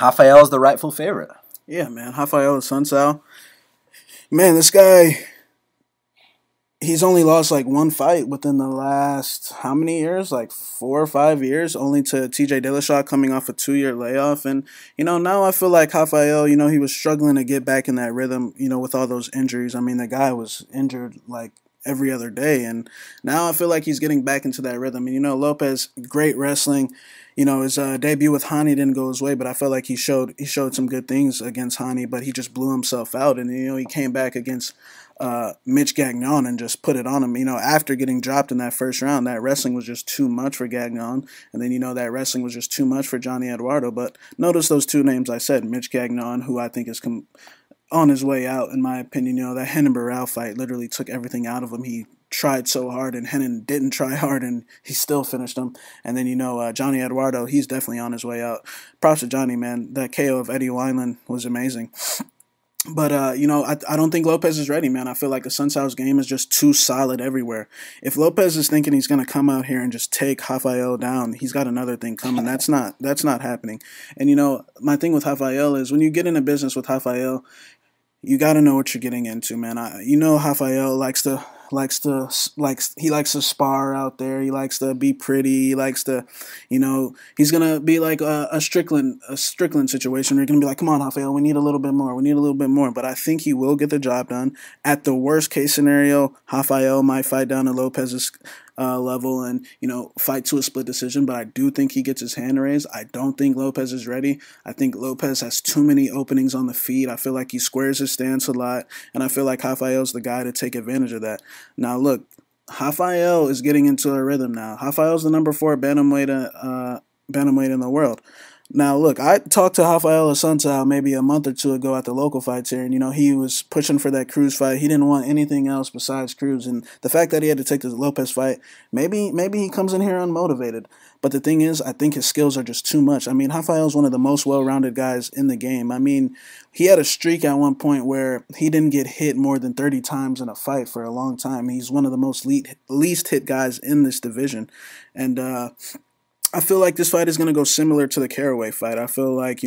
Raphael is the rightful favorite. Yeah, man, Raphael Assuncao. Man, this guy, he's only lost like 1 fight within the last, how many years? Like 4 or 5 years, only to TJ Dillashaw coming off a 2-year layoff. And, now I feel like Raphael, he was struggling to get back in that rhythm, with all those injuries. The guy was injured like every other day. And now I feel like he's getting back into that rhythm. And, Lopez, great wrestling. His debut with Hani didn't go his way, but I felt like he showed some good things against Hani, but he just blew himself out. And, he came back against Mitch Gagnon and just put it on him. After getting dropped in that first round, that wrestling was just too much for Gagnon. And then, that wrestling was just too much for Johnny Eduardo. But notice those 2 names I said, Mitch Gagnon, who I think is on his way out, in my opinion. That Henan Burrell fight literally took everything out of him. He tried so hard, and Henan didn't try hard, and he still finished him. And then, Johnny Eduardo, he's definitely on his way out. Props to Johnny, man. That KO of Eddie Wineland was amazing. But, I don't think Lopez is ready, man. I feel like Assuncao's game is just too solid everywhere. If Lopez is thinking he's going to come out here and just take Raphael down, he's got another thing coming. That's not happening. And, my thing with Raphael is when you get into business with Raphael, you got to know what you're getting into, man. Raphael likes to spar out there. He likes to be pretty. He likes to, he's gonna be like a Strickland situation where you're gonna be like, come on, Raphael, we need a little bit more. We need a little bit more. But I think he will get the job done. At the worst case scenario, Raphael might fight down to Lopez's level and, fight to a split decision. But I do think he gets his hand raised. I don't think Lopez is ready. I think Lopez has too many openings on the feet. I feel like he squares his stance a lot, and I feel like Raphael's the guy to take advantage of that. Now, look, Raphael is getting into a rhythm now. Raphael's the number 4 bantamweight in the world. Now, look, I talked to Raphael Assuncao maybe a month or two ago at the local fights here, and, he was pushing for that Cruz fight. He didn't want anything else besides Cruz, and the fact that he had to take the Lopez fight, maybe he comes in here unmotivated. But the thing is, I think his skills are just too much. I mean, Raphael's one of the most well-rounded guys in the game. I mean, he had a streak at one point where he didn't get hit more than 30 times in a fight for a long time. He's one of the most least hit guys in this division, and I feel like this fight is going to go similar to the Caraway fight. I feel like,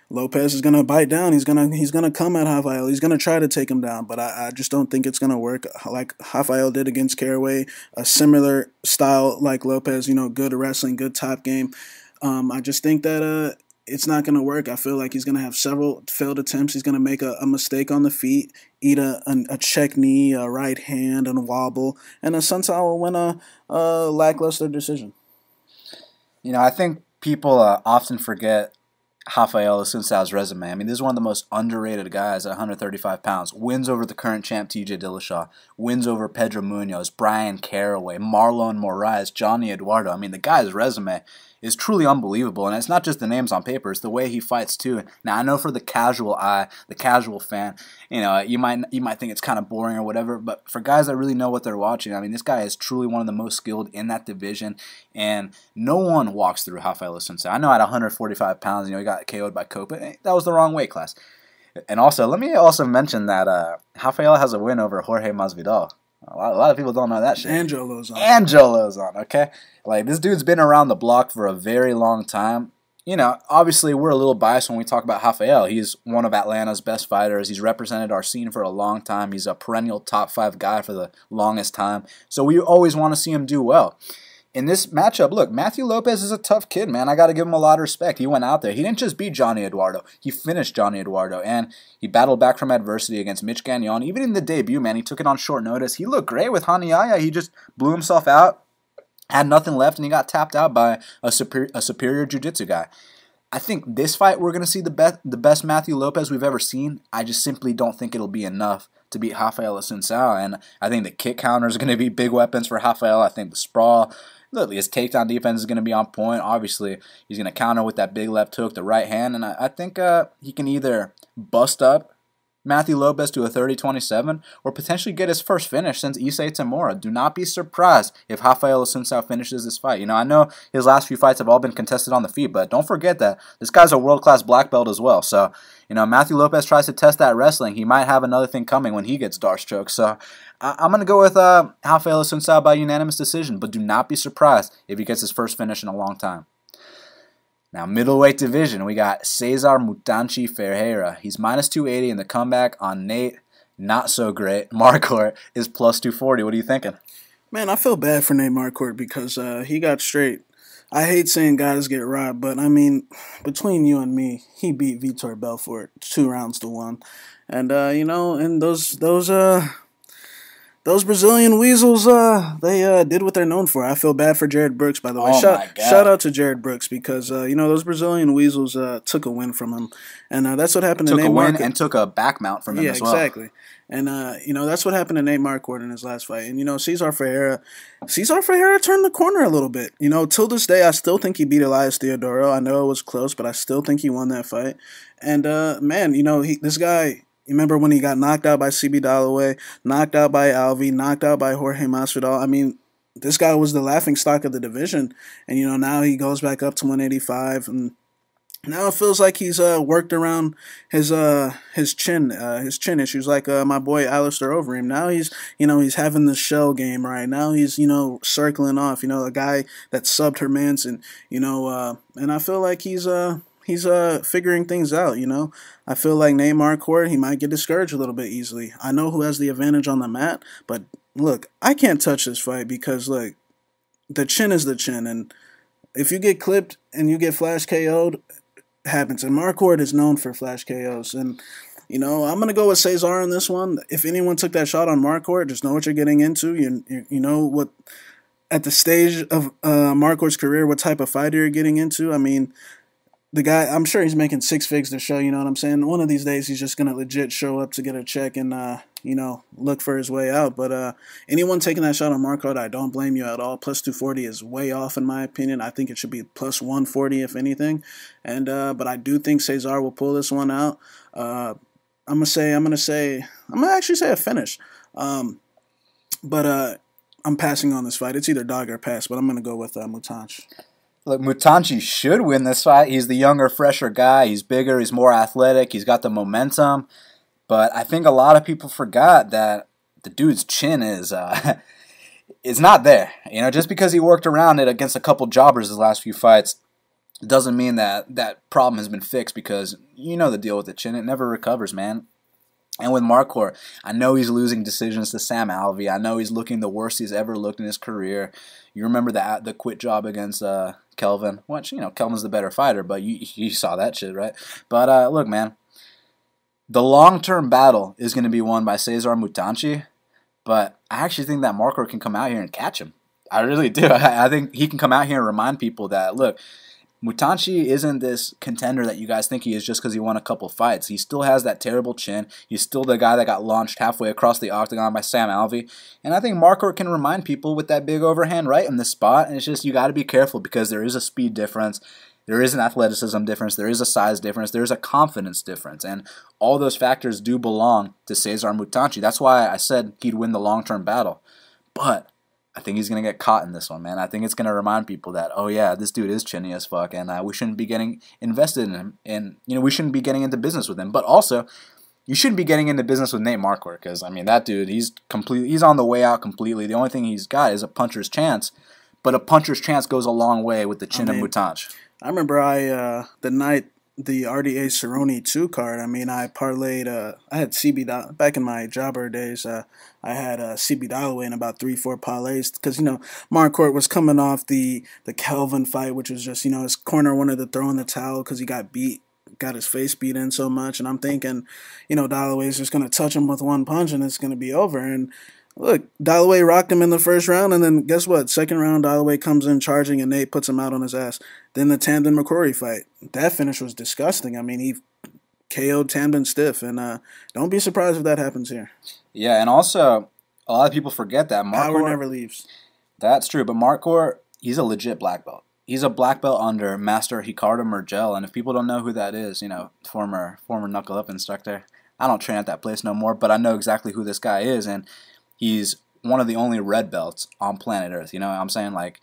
Lopez is going to bite down. He's going to come at Raphael. He's going to try to take him down, but I just don't think it's going to work like Raphael did against Caraway, a similar style like Lopez, good wrestling, good top game. I just think that it's not going to work. I feel like he's going to have several failed attempts. He's going to make a mistake on the feet, eat a check knee, a right hand, and a wobble, and Assuncao will win a lackluster decision. I think people often forget Raphael Assuncao's resume. I mean, this is one of the most underrated guys at 135 pounds. Wins over the current champ TJ Dillashaw. Wins over Pedro Munoz, Brian Caraway, Marlon Moraes, Johnny Eduardo. I mean, the guy's resume is truly unbelievable. And it's not just the names on paper. It's the way he fights, too. Now, I know for the casual eye, the casual fan, you might think it's kind of boring or whatever. But for guys that really know what they're watching, I mean, this guy is truly one of the most skilled in that division. And no one walks through Raphael Assuncao. I know at 145 pounds, he got KO'd by Copa. That was the wrong weight class. And also, let me also mention that Raphael has a win over Jorge Masvidal. A lot of people don't know that shit. And Joe Lauzon, okay? Like, this dude's been around the block for a very long time. Obviously, we're a little biased when we talk about Raphael. He's one of Atlanta's best fighters. He's represented our scene for a long time. He's a perennial top 5 guy for the longest time. So we always want to see him do well. In this matchup, look, Matthew Lopez is a tough kid, man. I got to give him a lot of respect. He went out there. He didn't just beat Johnny Eduardo. He finished Johnny Eduardo, and he battled back from adversity against Mitch Gagnon. Even in the debut, man, he took it on short notice. He looked great with Hanayaya. He just blew himself out, had nothing left, and he got tapped out by a superior jiu-jitsu guy. I think this fight we're going to see the best Matthew Lopez we've ever seen. I just simply don't think it'll be enough to beat Raphael Assuncao, and I think the kick counters are going to be big weapons for Raphael. I think the sprawl, look, his takedown defense is going to be on point. Obviously, he's going to counter with that big left hook, the right hand, and I think he can either bust up Matthew Lopez to a 30-27 or potentially get his first finish since Issei Tamura. Do not be surprised if Raphael Assuncao finishes this fight. I know his last few fights have all been contested on the feet, but don't forget that this guy's a world-class black belt as well. So, Matthew Lopez tries to test that wrestling. He might have another thing coming when he gets dark-stroked. So, I'm going to go with Raphael Assuncao by unanimous decision, but do not be surprised if he gets his first finish in a long time. Now, middleweight division, we got Cezar Mutante Pereira. He's minus 280 in the comeback on Nate. Not so great. Marquardt is plus 240. What are you thinking? Man, I feel bad for Nate Marquardt because he got straight. I hate saying guys get robbed, but I mean, between you and me, he beat Vitor Belfort 2 rounds to 1. And, and those Brazilian weasels, they did what they're known for. I feel bad for Jared Brooks, by the way. Shout out to Jared Brooks because, those Brazilian weasels took a win from him. And that's what happened to Nate Marquardt. Took a win and took a back mount from him as well. Yeah, exactly. And, that's what happened to Nate Marquardt in his last fight. And, Cezar Pereira turned the corner a little bit. Till this day, I still think he beat Elias Theodoro. I know it was close, but I still think he won that fight. And, this guy... You remember when he got knocked out by CB Dalloway, knocked out by Alvi, knocked out by Jorge Masvidal? I mean, this guy was the laughingstock of the division. And, now he goes back up to 185. And now it feels like he's worked around his chin issues, like my boy Alistair Overeem. Now he's having the shell game right now. He's circling off. A guy that subbed Hermanson. And I feel like he's figuring things out. I feel like Nate Marquardt, he might get discouraged a little bit easily. I know who has the advantage on the mat, but look, I can't touch this fight because look, the chin is the chin, and if you get clipped and you get flash KO'd, it happens. And Marquardt is known for flash KOs, and I'm gonna go with Cezar on this one. If anyone took that shot on Marquardt, just know what you're getting into. You know what. at the stage of Marquardt's career, what type of fighter you're getting into. I mean, the guy, I'm sure he's making 6 figs to show, you know what I'm saying? One of these days, he's just going to legit show up to get a check and, you know, look for his way out. But anyone taking that shot on Marquardt, I don't blame you at all. Plus 240 is way off, in my opinion. I think it should be plus 140, if anything. And but I do think Cezar will pull this one out. I'm gonna actually say a finish. But I'm passing on this fight. It's either dog or pass, but I'm going to go with Mutante. Look, Mutante should win this fight. He's the younger, fresher guy. He's bigger. He's more athletic. He's got the momentum. But I think a lot of people forgot that the dude's chin is not there. You know, just because he worked around it against a couple jobbers his last few fights doesn't mean that that problem has been fixed, because you know the deal with the chin. It never recovers, man. And with Marquardt, I know he's losing decisions to Sam Alvey. I know he's looking the worst he's ever looked in his career. You remember the quit job against Kelvin, which, you know, Kelvin's the better fighter, but you saw that shit, right? But look, man, the long-term battle is going to be won by Cezar Mutante, but I actually think that Marquardt can come out here and catch him. I really do. I think he can come out here and remind people that, look, Mutante isn't this contender that you guys think he is just because he won a couple fights. He still has that terrible chin. He's still the guy that got launched halfway across the octagon by Sam Alvey. And I think Marquardt can remind people with that big overhand right in this spot. And it's just, you got to be careful, because there is a speed difference. There is an athleticism difference. There is a size difference. There is a confidence difference. And all those factors do belong to Cezar Mutante. That's why I said he'd win the long-term battle. But I think he's going to get caught in this one, man. I think it's going to remind people that, oh yeah, this dude is chinny as fuck, and we shouldn't be getting invested in him, and you know, we shouldn't be getting into business with him. But also, you shouldn't be getting into business with Nate Marquardt, because I mean, that dude, he's on the way out completely. The only thing he's got is a puncher's chance, but a puncher's chance goes a long way with the chin of Mutante. I remember the night the RDA Cerrone 2 card, I mean, I parlayed, I had CB, back in my jobber days, I had CB Dalloway in about 3-4 parlays, because, you know, Marquardt was coming off the Kelvin fight, which was just, you know, his corner wanted to throw in the towel because he got his face beat in so much, and I'm thinking, you know, Dalloway's just going to touch him with one punch and it's going to be over. And look, Dalloway rocked him in the first round, and then guess what? Second round, Dalloway comes in charging, and Nate puts him out on his ass. Then the Tamden McCrory fight. That finish was disgusting. I mean, he KO'd Tamden stiff, and don't be surprised if that happens here. Yeah, and also, a lot of people forget that Marquardt power never leaves. That's true, but Marquardt, he's a legit black belt. He's a black belt under Master Ricardo Mergel, and if people don't know who that is, you know, former knuckle up instructor. I don't train at that place no more, but I know exactly who this guy is, and he's one of the only red belts on planet Earth. You know what I'm saying? Like,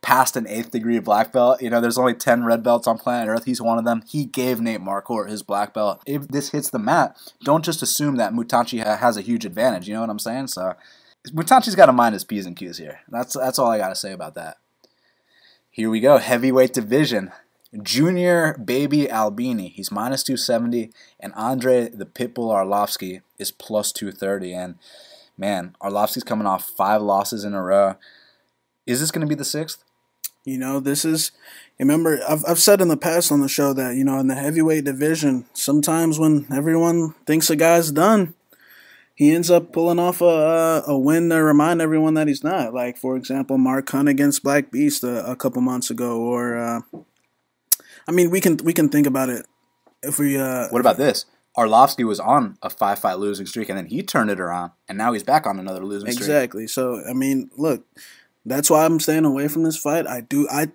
past an 8th degree black belt, you know, there's only 10 red belts on planet Earth. He's one of them. He gave Nate Marquardt his black belt. If this hits the mat, don't just assume that Mutante has a huge advantage. You know what I'm saying? So Mutante's got to mind his P's and Q's here. That's all I got to say about that. Here we go. Heavyweight division. Junior baby Albini, he's minus 270, and Andrei the Pitbull Arlovski is plus 230. And man, Arlovski's coming off 5 losses in a row. Is this going to be the 6th? You know, this is, remember, I've said in the past on the show that, you know, in the heavyweight division, sometimes when everyone thinks a guy's done, he ends up pulling off a win to remind everyone that he's not. Like, for example, Mark Hunt against Black Beast a couple months ago. Or, I mean, we can think about it. If we What about this? Arlovski was on a 5-fight losing streak, and then he turned it around, and now he's back on another losing streak. Exactly. So, I mean, look, that's why I'm staying away from this fight.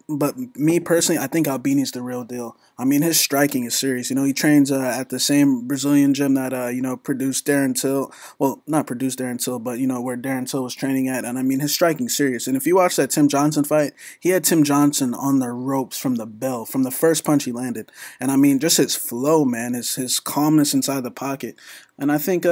But me personally, I think Albini's the real deal. I mean, his striking is serious. You know, he trains at the same Brazilian gym that, you know, produced Darren Till. Well, not produced Darren Till, but, you know, where Darren Till was training at. And, I mean, his striking's serious. And if you watch that Tim Johnson fight, he had Tim Johnson on the ropes from the bell, from the first punch he landed. And, I mean, just his flow, man, his calmness inside the pocket. And I think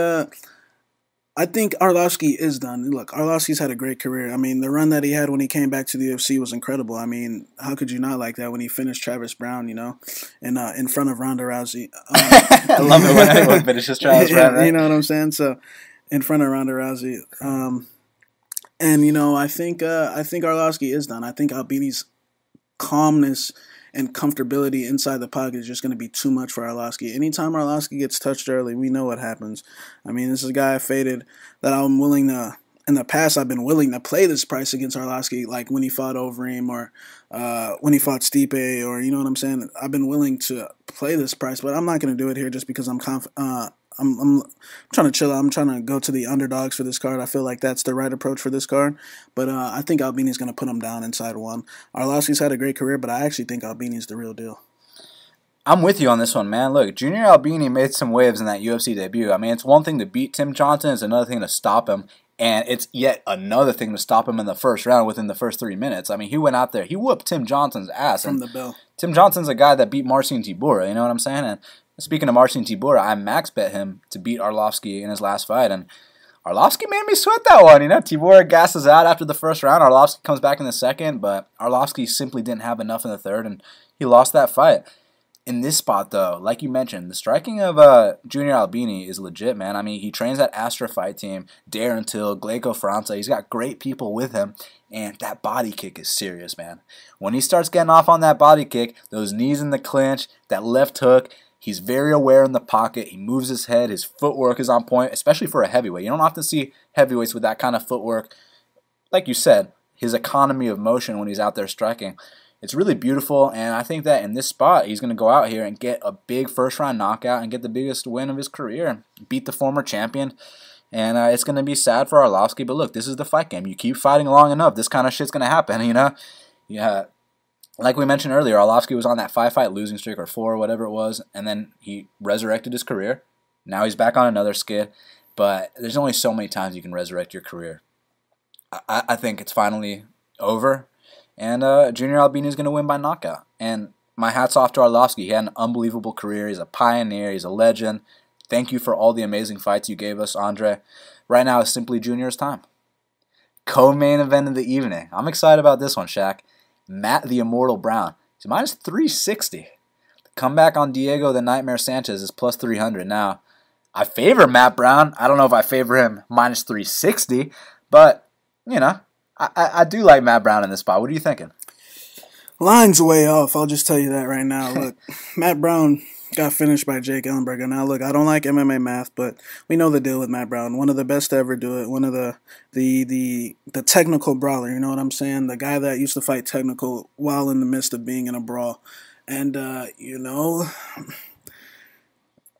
Arlovski is done. Look, Arlovski's had a great career. I mean, the run that he had when he came back to the UFC was incredible. I mean, how could you not like that when he finished Travis Brown, you know, in front of Ronda Rousey? I love it when anyone finishes Travis Brown, right? You know what I'm saying? So, in front of Ronda Rousey. And, you know, I think Arlovski is done. I think Albini's calmness and comfortability inside the pocket is just going to be too much for Arlovski. Anytime Arlovski gets touched early, we know what happens. I mean, this is a guy I faded that I'm willing to in the past I've been willing to play this price against Arlovski, like when he fought Overeem or when he fought Stipe, or you know what I'm saying. I've been willing to play this price, but I'm not going to do it here just because I'm trying to chill out. I'm trying to go to the underdogs for this card. I feel like that's the right approach for this card. But I think Albini's going to put him down inside 1. Arlovski's had a great career, but I actually think Albini's the real deal. I'm with you on this one, man. Look, Junior Albini made some waves in that UFC debut. I mean, it's one thing to beat Tim Johnson. It's another thing to stop him. And it's yet another thing to stop him in the first round within the first 3 minutes. I mean, he went out there. He whooped Tim Johnson's ass. From the bell. Tim Johnson's a guy that beat Marcin Tybura. You know what I'm saying? And speaking of Marcin Tybura, I max bet him to beat Arlovski in his last fight. And Arlovski made me sweat that one. You know, Tybura gasses out after the first round. Arlovski comes back in the second. But Arlovski simply didn't have enough in the third. And he lost that fight. In this spot, though, like you mentioned, the striking of Junior Albini is legit, man. I mean, he trains at Astra Fight Team, Darren Till, Gleico França. He's got great people with him, and that body kick is serious, man. When he starts getting off on that body kick, those knees in the clinch, that left hook, he's very aware in the pocket. He moves his head. His footwork is on point, especially for a heavyweight. You don't often see heavyweights with that kind of footwork. Like you said, his economy of motion when he's out there striking. It's really beautiful, and I think that in this spot, he's going to go out here and get a big first-round knockout and get the biggest win of his career, beat the former champion, and it's going to be sad for Arlovski, but look, this is the fight game. You keep fighting long enough, this kind of shit's going to happen, you know? Yeah, like we mentioned earlier, Arlovski was on that 5-fight losing streak, or 4, whatever it was, and then he resurrected his career. Now he's back on another skid, but there's only so many times you can resurrect your career. I think it's finally over. And Junior Albini is going to win by knockout. And my hat's off to Arlovski. He had an unbelievable career. He's a pioneer. He's a legend. Thank you for all the amazing fights you gave us, Andrei. Right now is simply Junior's time. Co-main event of the evening. I'm excited about this one, Shaq. Matt the Immortal Brown. He's minus 360. The comeback on Diego the Nightmare Sanchez is plus 300. Now, I favor Matt Brown. I don't know if I favor him minus 360. But, you know. I do like Matt Brown in this spot. What are you thinking? Line's way off. I'll just tell you that right now. Look, Matt Brown got finished by Jake Ellenberger. Now, look, I don't like MMA math, but we know the deal with Matt Brown. One of the best to ever do it. One of the technical brawler. You know what I'm saying? The guy that used to fight technical while in the midst of being in a brawl. And, you know,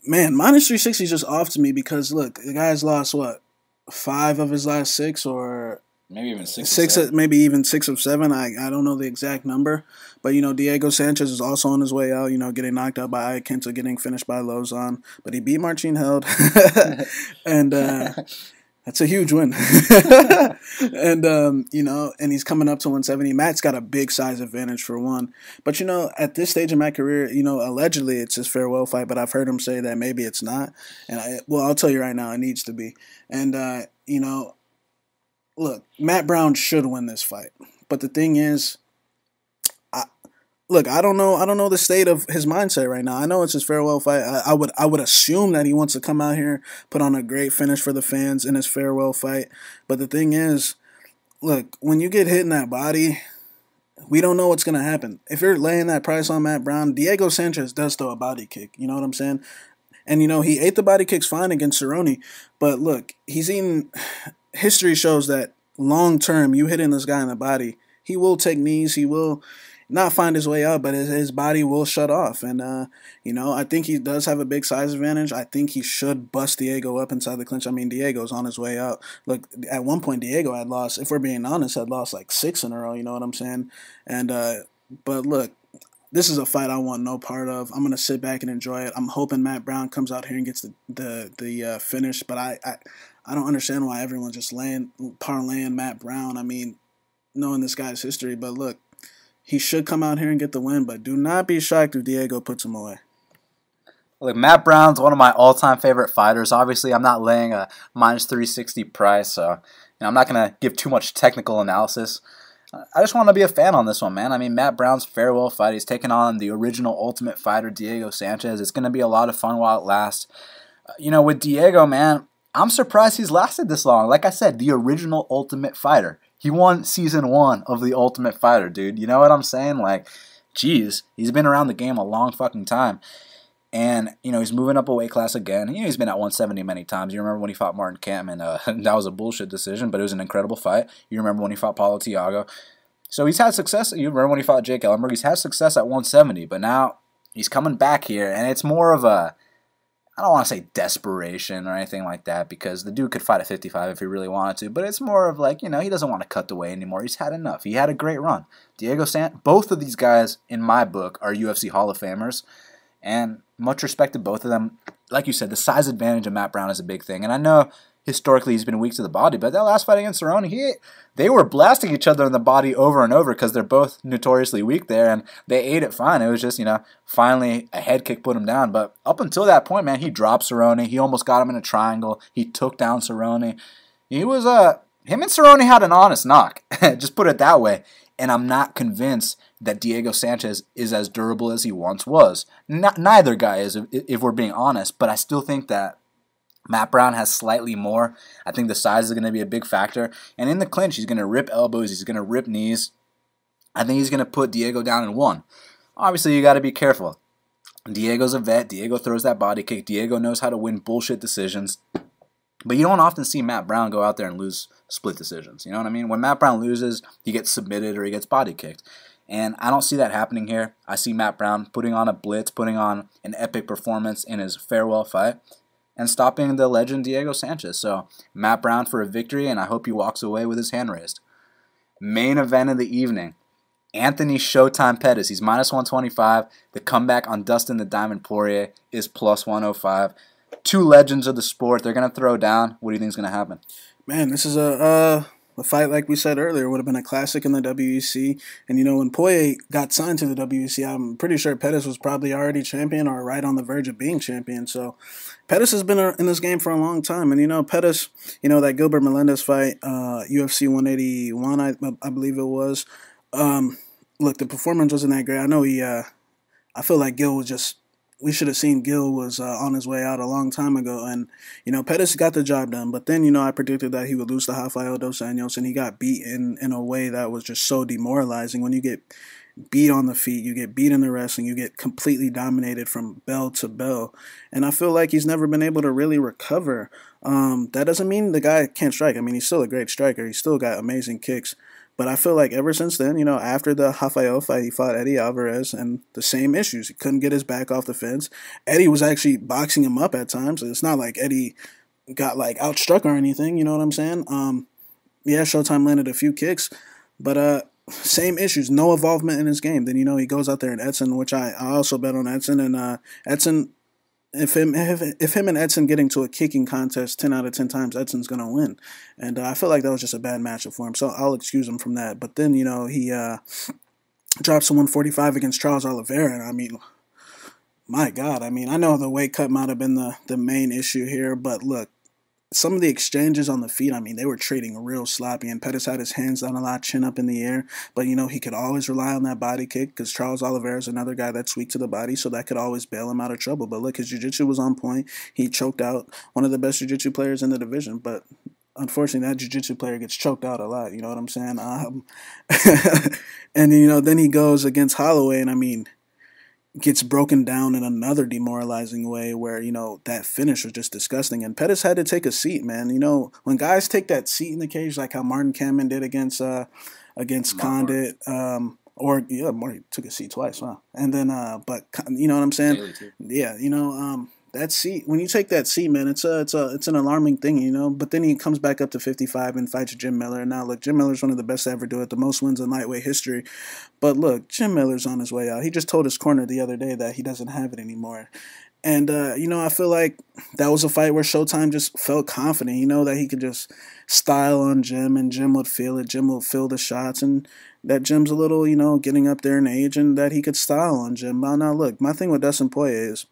man, minus 360 is just off to me because, look, the guy's lost, what, 5 of his last 6 or... Maybe even 6 maybe even 6 of 7. I don't know the exact number. But, you know, Diego Sanchez is also on his way out, you know, getting knocked out by Iaquinta, getting finished by Lauzon. But he beat Marcin Held. And that's a huge win. And, you know, and he's coming up to 170. Matt's got a big size advantage for one. But, you know, at this stage of Matt's career, you know, allegedly it's his farewell fight. But I've heard him say that maybe it's not. And, I'll tell you right now, it needs to be. And, you know, look, Matt Brown should win this fight. But the thing is, I don't know the state of his mindset right now. I know it's his farewell fight. I would assume that he wants to come out here, put on a great finish for the fans in his farewell fight. But the thing is, look, when you get hit in that body, we don't know what's going to happen. If you're laying that price on Matt Brown, Diego Sanchez does throw a body kick. You know what I'm saying? And, you know, he ate the body kicks fine against Cerrone. But, look, he's eaten... History shows that long term, you hitting this guy in the body, he will take knees, he will not find his way out, but his body will shut off. And, you know, I think he does have a big size advantage. I think he should bust Diego up inside the clinch. I mean, Diego's on his way out. Look, at one point, Diego had lost, if we're being honest, had lost like 6 in a row, you know what I'm saying? And, but look, this is a fight I want no part of. I'm going to sit back and enjoy it. I'm hoping Matt Brown comes out here and gets the finish, but I don't understand why everyone's just parlaying Matt Brown. I mean, knowing this guy's history. But look, he should come out here and get the win. But do not be shocked if Diego puts him away. Look, Matt Brown's one of my all-time favorite fighters. Obviously, I'm not laying a minus 360 price, so you know, I'm not going to give too much technical analysis. I just want to be a fan on this one, man. I mean, Matt Brown's farewell fight. He's taking on the original Ultimate Fighter, Diego Sanchez. It's going to be a lot of fun while it lasts. You know, with Diego, man, I'm surprised he's lasted this long. Like I said, the original Ultimate Fighter. He won Season 1 of the Ultimate Fighter, dude. You know what I'm saying? Like, geez, he's been around the game a long fucking time. And, he's moving up a weight class again. He's been at 170 many times. You remember when he fought Martin Kampmann? That was a bullshit decision, but it was an incredible fight. You remember when he fought Paulo Thiago. So he's had success. You remember when he fought Jake Ellenberg? He's had success at 170, but now he's coming back here, and it's more of a, I don't want to say desperation or anything like that, because the dude could fight at 55 if he really wanted to, but it's more of like, he doesn't want to cut the weight anymore. He's had enough. He had a great run. Both of these guys, in my book, are UFC Hall of Famers, and much respect to both of them. Like you said, the size advantage of Matt Brown is a big thing, and I know historically he's been weak to the body, but that last fight against Cerrone, they were blasting each other in the body over and over because they're both notoriously weak there, and they ate it fine. It was just, finally a head kick put him down. But up until that point, man, he dropped Cerrone. He almost got him in a triangle. He took down Cerrone. Him and Cerrone had an honest knock. Just put it that way. And I'm not convinced that Diego Sanchez is as durable as he once was. Neither guy is, if we're being honest, but I still think that Matt Brown has slightly more. I think the size is going to be a big factor. And in the clinch, he's going to rip elbows. He's going to rip knees. I think he's going to put Diego down in one. Obviously, you got to be careful. Diego's a vet. Diego throws that body kick. Diego knows how to win bullshit decisions. But you don't often see Matt Brown go out there and lose split decisions. You know what I mean? When Matt Brown loses, he gets submitted or he gets body kicked. And I don't see that happening here. I see Matt Brown putting on a blitz, putting on an epic performance in his farewell fight, and stopping the legend Diego Sanchez. So Matt Brown for a victory, and I hope he walks away with his hand raised. Main event of the evening, Anthony Showtime Pettis. He's minus 125. The comeback on Dustin the Diamond Poirier is plus 105. Two legends of the sport. They're going to throw down. What do you think is going to happen? Man, this is a fight, like we said earlier, would have been a classic in the WEC. And, when Poirier got signed to the WEC, I'm pretty sure Pettis was probably already champion or right on the verge of being champion. So Pettis has been in this game for a long time. And, Pettis, that Gilbert Melendez fight, UFC 181, I believe it was. Look, the performance wasn't that great. I know I feel like Gil was just, we should have seen Gil was on his way out a long time ago. And, Pettis got the job done. But then, I predicted that he would lose to Raphael dos Anjos, and he got beat in a way that was just so demoralizing. When you get beat on the feet, you get beat in the wrestling, you get completely dominated from bell to bell. And I feel like he's never been able to really recover. That doesn't mean the guy can't strike. I mean, he's still a great striker. He's still got amazing kicks. But I feel like ever since then, after the Raphael fight, he fought Eddie Alvarez, and the same issues. He couldn't get his back off the fence. Eddie was actually boxing him up at times. It's not like Eddie got, outstruck or anything, you know what I'm saying? Yeah, Showtime landed a few kicks, but same issues, no involvement in his game. Then, he goes out there and Edson, which I also bet on Edson, and Edson, if him and Edson getting to a kicking contest 10 out of 10 times, Edson's going to win. And I feel like that was just a bad matchup for him, so I'll excuse him from that. But then, he drops to 145 against Charles Oliveira, and I mean, my God. I mean, I know the weight cut might have been the main issue here, but look, some of the exchanges on the feet, I mean, they were trading real sloppy, and Pettis had his hands down a lot, chin up in the air, but, he could always rely on that body kick, because Charles Oliveira is another guy that's weak to the body, so that could always bail him out of trouble. But look, his jiu-jitsu was on point. He choked out one of the best jiu-jitsu players in the division, but unfortunately, that jiu-jitsu player gets choked out a lot, you know what I'm saying? And, then he goes against Holloway, and I mean, gets broken down in another demoralizing way where, that finish was just disgusting. And Pettis had to take a seat, man. When guys take that seat in the cage, like how Martin Kampmann did against Condit, Martin took a seat twice, huh? And then, but you know what I'm saying? Yeah, that seat, when you take that seat, man, it's an alarming thing, But then he comes back up to 55 and fights Jim Miller. And now, look, Jim Miller's one of the best to ever do it, the most wins in lightweight history. But look, Jim Miller's on his way out. He just told his corner the other day that he doesn't have it anymore. And, I feel like that was a fight where Showtime just felt confident, that he could just style on Jim, and Jim would feel it. Jim would feel the shots, and that Jim's a little, getting up there in age, and that he could style on Jim. But now, look, my thing with Dustin Poirier is,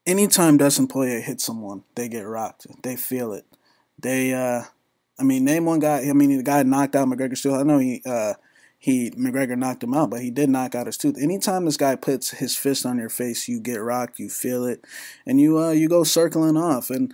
anytime Dustin Poirier hits someone, they get rocked. They feel it. Name one guy. The guy knocked out McGregor's tooth. I know McGregor knocked him out, but he did knock out his tooth. Anytime this guy puts his fist on your face, you get rocked, you feel it, and you go circling off. And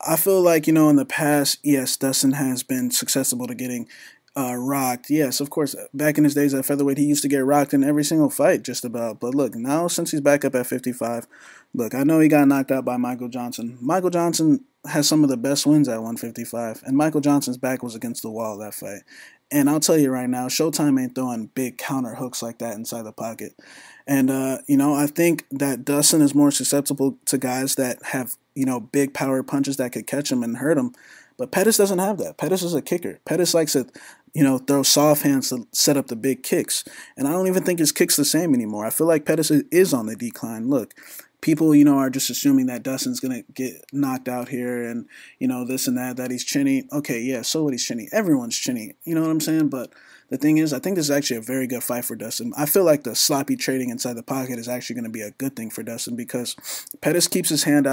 I feel like, in the past, yes, Dustin has been successful to getting Rocked. Yes, of course. Back in his days at featherweight, he used to get rocked in every single fight, just about. But look, now since he's back up at 55, look, I know he got knocked out by Michael Johnson. Michael Johnson has some of the best wins at 155, and Michael Johnson's back was against the wall that fight. And I'll tell you right now, Showtime ain't throwing big counter hooks like that inside the pocket. And, I think that Dustin is more susceptible to guys that have, big power punches that could catch him and hurt him. But Pettis doesn't have that. Pettis is a kicker. Pettis likes to, throw soft hands to set up the big kicks. And I don't even think his kick's the same anymore. I feel like Pettis is on the decline. Look, people, are just assuming that Dustin's going to get knocked out here and, this and that he's chinny. Okay, yeah, so what, he's chinny. Everyone's chinny. You know what I'm saying? But the thing is, I think this is actually a very good fight for Dustin. I feel like the sloppy trading inside the pocket is actually going to be a good thing for Dustin because Pettis keeps his hands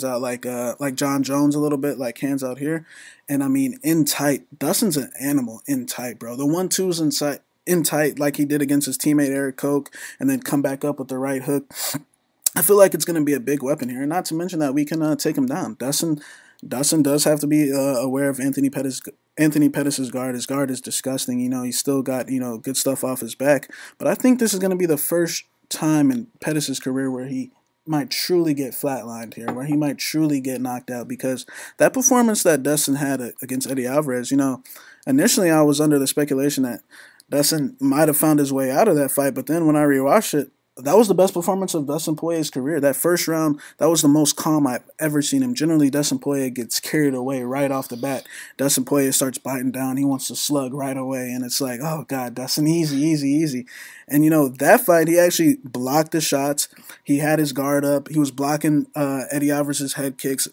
out like John Jones a little bit, like hands out here. And I mean, in tight. Dustin's an animal in tight, bro. The 1-2s in tight, like he did against his teammate Eric Koch, and then come back up with the right hook. I feel like it's going to be a big weapon here. And not to mention that we can take him down. Dustin does have to be aware of Anthony Pettis' guard. His guard is disgusting. He's still got, good stuff off his back. But I think this is going to be the first time in Pettis' career where he might truly get flatlined here, where he might truly get knocked out, because that performance that Dustin had against Eddie Alvarez, initially I was under the speculation that Dustin might have found his way out of that fight, but then when I rewatched it, that was the best performance of Dustin Poirier's career. That first round, that was the most calm I've ever seen him. Generally, Dustin Poirier gets carried away right off the bat. Dustin Poirier starts biting down. He wants to slug right away, and it's like, oh, God, Dustin, easy, easy, easy. And, that fight, he actually blocked the shots. He had his guard up. He was blocking Eddie Alvarez's head kicks,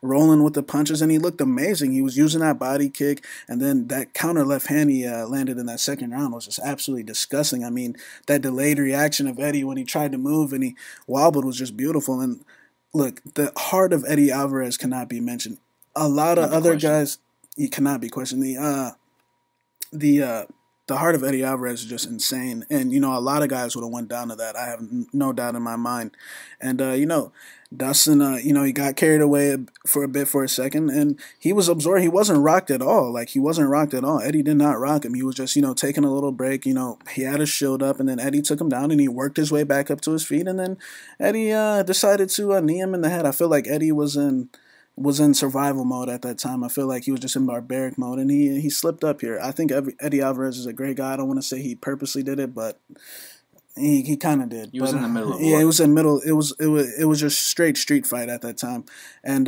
rolling with the punches, and he looked amazing. He was using that body kick, and then that counter left hand he landed in that second round was just absolutely disgusting. I mean, that delayed reaction of Eddie when he tried to move and he wobbled was just beautiful. And look, the heart of Eddie Alvarez cannot be mentioned. A lot of other guys, he cannot be questioned. The heart of Eddie Alvarez is just insane. And, a lot of guys would have went down to that. I have no doubt in my mind. And, Dustin, he got carried away for a second, and he was absorbed. He wasn't rocked at all. He wasn't rocked at all. Eddie did not rock him. He was just, taking a little break. He had his shield up, and then Eddie took him down, and he worked his way back up to his feet, and then Eddie decided to knee him in the head. I feel like Eddie was in survival mode at that time. I feel like he was just in barbaric mode, and he slipped up here. I think Eddie Alvarez is a great guy. I don't want to say he purposely did it, but he kind of did. He was in the middle of it was in middle. It was just straight street fight at that time, and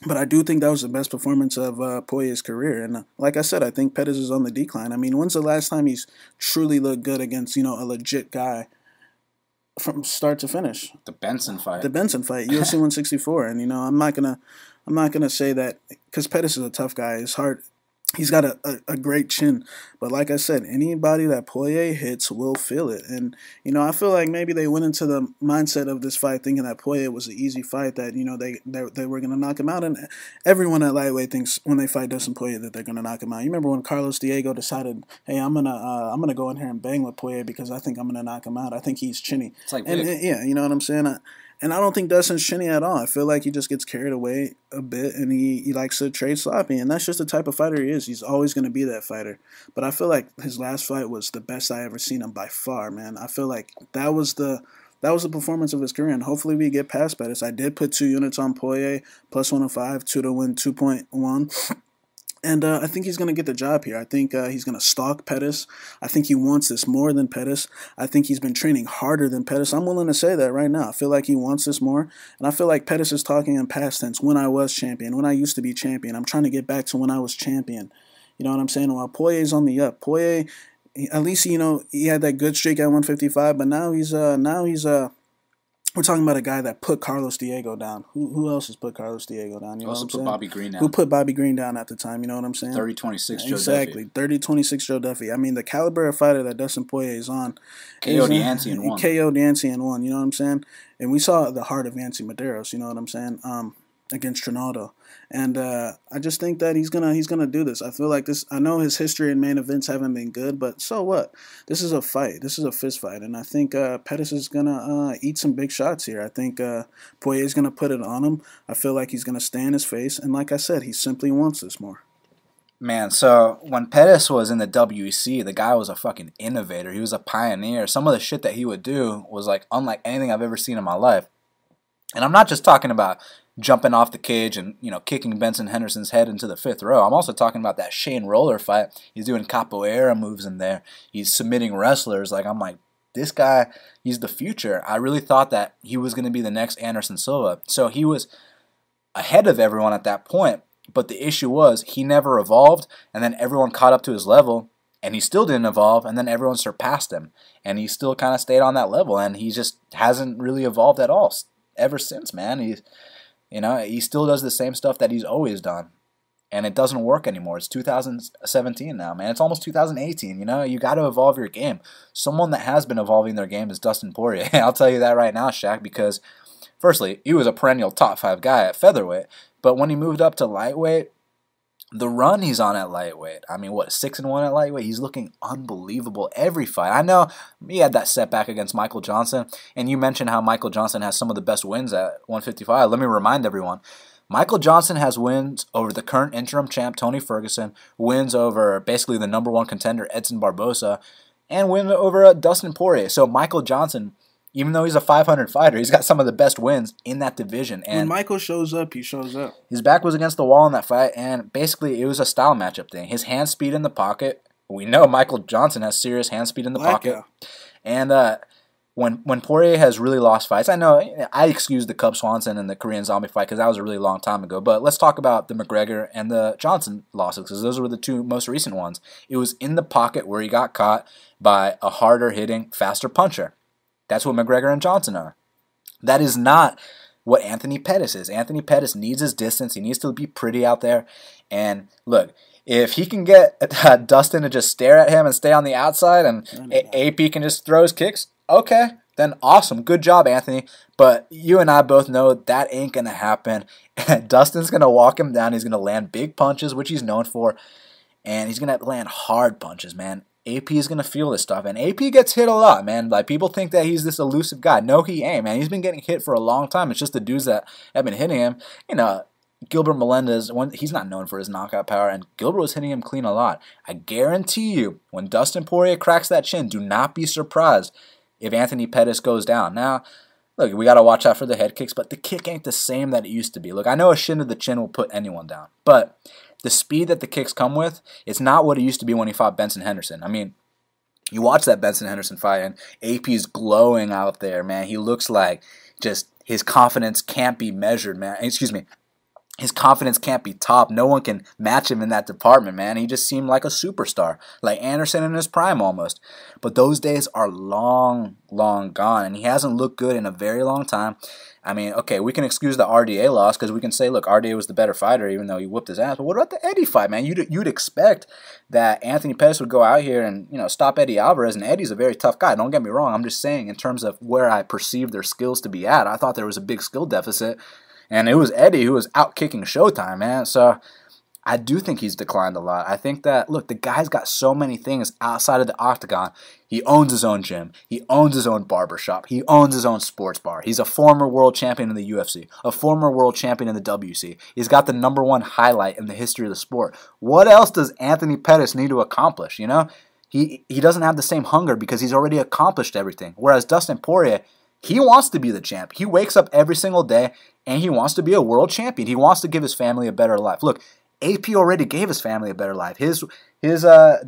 but I do think that was the best performance of Poirier's career. And like I said, I think Pettis is on the decline. I mean, when's the last time he's truly looked good against a legit guy? From start to finish. The Benson fight, UFC 164, and I'm not gonna say that because Pettis is a tough guy. His heart, he's got a great chin, but like I said, anybody that Poirier hits will feel it. And I feel like maybe they went into the mindset of this fight thinking that Poirier was an easy fight, that they were gonna knock him out, and everyone at lightweight thinks when they fight Dustin Poirier that they're gonna knock him out. You remember when Carlos Diego decided, hey, I'm gonna go in here and bang with Poirier because I think I'm gonna knock him out. I think he's chinny. It's like yeah, you know what I'm saying. And I don't think Dustin's chinny at all. I feel like he just gets carried away a bit, and he likes to trade sloppy. And that's just the type of fighter he is. He's always going to be that fighter. But I feel like his last fight was the best I ever seen him by far, man. I feel like that was the performance of his career, and hopefully we get past Pettis. I did put 2 units on Poirier, plus 105, 2 to win 2.1. And I think he's going to get the job here. I think he's going to stalk Pettis. I think he wants this more than Pettis. I think he's been training harder than Pettis. I'm willing to say that right now. I feel like he wants this more. And I feel like Pettis is talking in past tense, when I was champion, when I used to be champion. I'm trying to get back to when I was champion. You know what I'm saying? While Poirier's on the up. Poirier, at least, he had that good streak at 155, but now he's we're talking about a guy that put Carlos Diego down. Who else has put Carlos Diego down? You know also what I'm put saying? Bobby Green down. Who put Bobby Green down at the time? You know what I'm saying? 30-26 Joe Duffy. Exactly, 30-26 Joe Duffy. I mean, the caliber of fighter that Dustin Poirier is on. KO'd Yancey in one. KO'd Yancey in one. You know what I'm saying? And we saw the heart of Yancey Medeiros. You know what I'm saying? Against Trinaldo. And I just think that he's gonna do this. I feel like this. I know his history in main events haven't been good, but so what? This is a fight. This is a fist fight, and I think Pettis is gonna eat some big shots here. I think Poirier's gonna put it on him. I feel like he's gonna stay in his face, and like I said, he simply wants this more. Man, so when Pettis was in the WEC, the guy was a fucking innovator. He was a pioneer. Some of the shit that he would do was like unlike anything I've ever seen in my life. And I'm not just talking about jumping off the cage and, kicking Benson Henderson's head into the fifth row. I'm also talking about that Shane Roller fight. He's doing capoeira moves in there. He's submitting wrestlers. Like, I'm like, this guy, he's the future. I really thought that he was going to be the next Anderson Silva. So he was ahead of everyone at that point. But the issue was he never evolved, and then everyone caught up to his level, and he still didn't evolve, and then everyone surpassed him. And he still kind of stayed on that level, and he just hasn't really evolved at all ever since, man. He still does the same stuff that he's always done. And it doesn't work anymore. It's 2017 now, man. It's almost 2018, You got to evolve your game. Someone that has been evolving their game is Dustin Poirier. I'll tell you that right now, Shaq, because firstly, he was a perennial top 5 guy at featherweight. But when he moved up to lightweight, the run he's on at lightweight, 6-1 at lightweight, he's looking unbelievable every fight. I know he had that setback against Michael Johnson, and you mentioned how Michael Johnson has some of the best wins at 155. Let me remind everyone, Michael Johnson has wins over the current interim champ, Tony Ferguson, wins over basically the number 1 contender, Edson Barbosa, and wins over Dustin Poirier. So Michael Johnson, even though he's a 500 fighter, he's got some of the best wins in that division. And when Michael shows up, he shows up. His back was against the wall in that fight, and basically it was a style matchup thing. His hand speed in the pocket. We know Michael Johnson has serious hand speed in the pocket. And when Poirier has really lost fights, I know I excused the Cub Swanson and the Korean Zombie fight because that was a really long time ago. But let's talk about the McGregor and the Johnson losses because those were the 2 most recent ones. It was in the pocket where he got caught by a harder hitting, faster puncher. That's what McGregor and Johnson are. That is not what Anthony Pettis is. Anthony Pettis needs his distance. He needs to be pretty out there. And look, if he can get Dustin to just stare at him and stay on the outside and AP can just throw his kicks, okay, then awesome. Good job, Anthony. But you and I both know that ain't going to happen. Dustin's going to walk him down. He's going to land big punches, which he's known for. And he's going to land hard punches, man. AP is going to feel this stuff. And AP gets hit a lot, man. Like, people think that he's this elusive guy. No, he ain't, man. He's been getting hit for a long time. It's just the dudes that have been hitting him. Gilbert Melendez, he's not known for his knockout power, and Gilbert was hitting him clean a lot. I guarantee you, when Dustin Poirier cracks that chin, do not be surprised if Anthony Pettis goes down. Now, look, we got to watch out for the head kicks, but the kick ain't the same that it used to be. Look, I know a shin to the chin will put anyone down, but the speed that the kicks come with, it's not what it used to be when he fought Benson Henderson. You watch that Benson Henderson fight, and AP's glowing out there, man. He looks like just his confidence can't be measured, man. Excuse me. His confidence can't be topped. No one can match him in that department, man. He just seemed like a superstar, like Anderson in his prime almost. But those days are long, long gone, and he hasn't looked good in a very long time. Okay, we can excuse the RDA loss because we can say, look, RDA was the better fighter even though he whooped his ass. But what about the Eddie fight, man? You'd expect that Anthony Pettis would go out here and stop Eddie Alvarez, and Eddie's a very tough guy. Don't get me wrong. I'm just saying in terms of where I perceive their skills to be at, I thought there was a big skill deficit. And it was Eddie who was out kicking Showtime, man. So I do think he's declined a lot. I think that, look, the guy's got so many things outside of the octagon. He owns his own gym. He owns his own barbershop. He owns his own sports bar. He's a former world champion in the UFC, a former world champion in the WC. He's got the #1 highlight in the history of the sport. What else does Anthony Pettis need to accomplish, He doesn't have the same hunger because he's already accomplished everything. Whereas Dustin Poirier, he wants to be the champ. He wakes up every single day and he wants to be a world champion. He wants to give his family a better life. Look, AP already gave his family a better life. His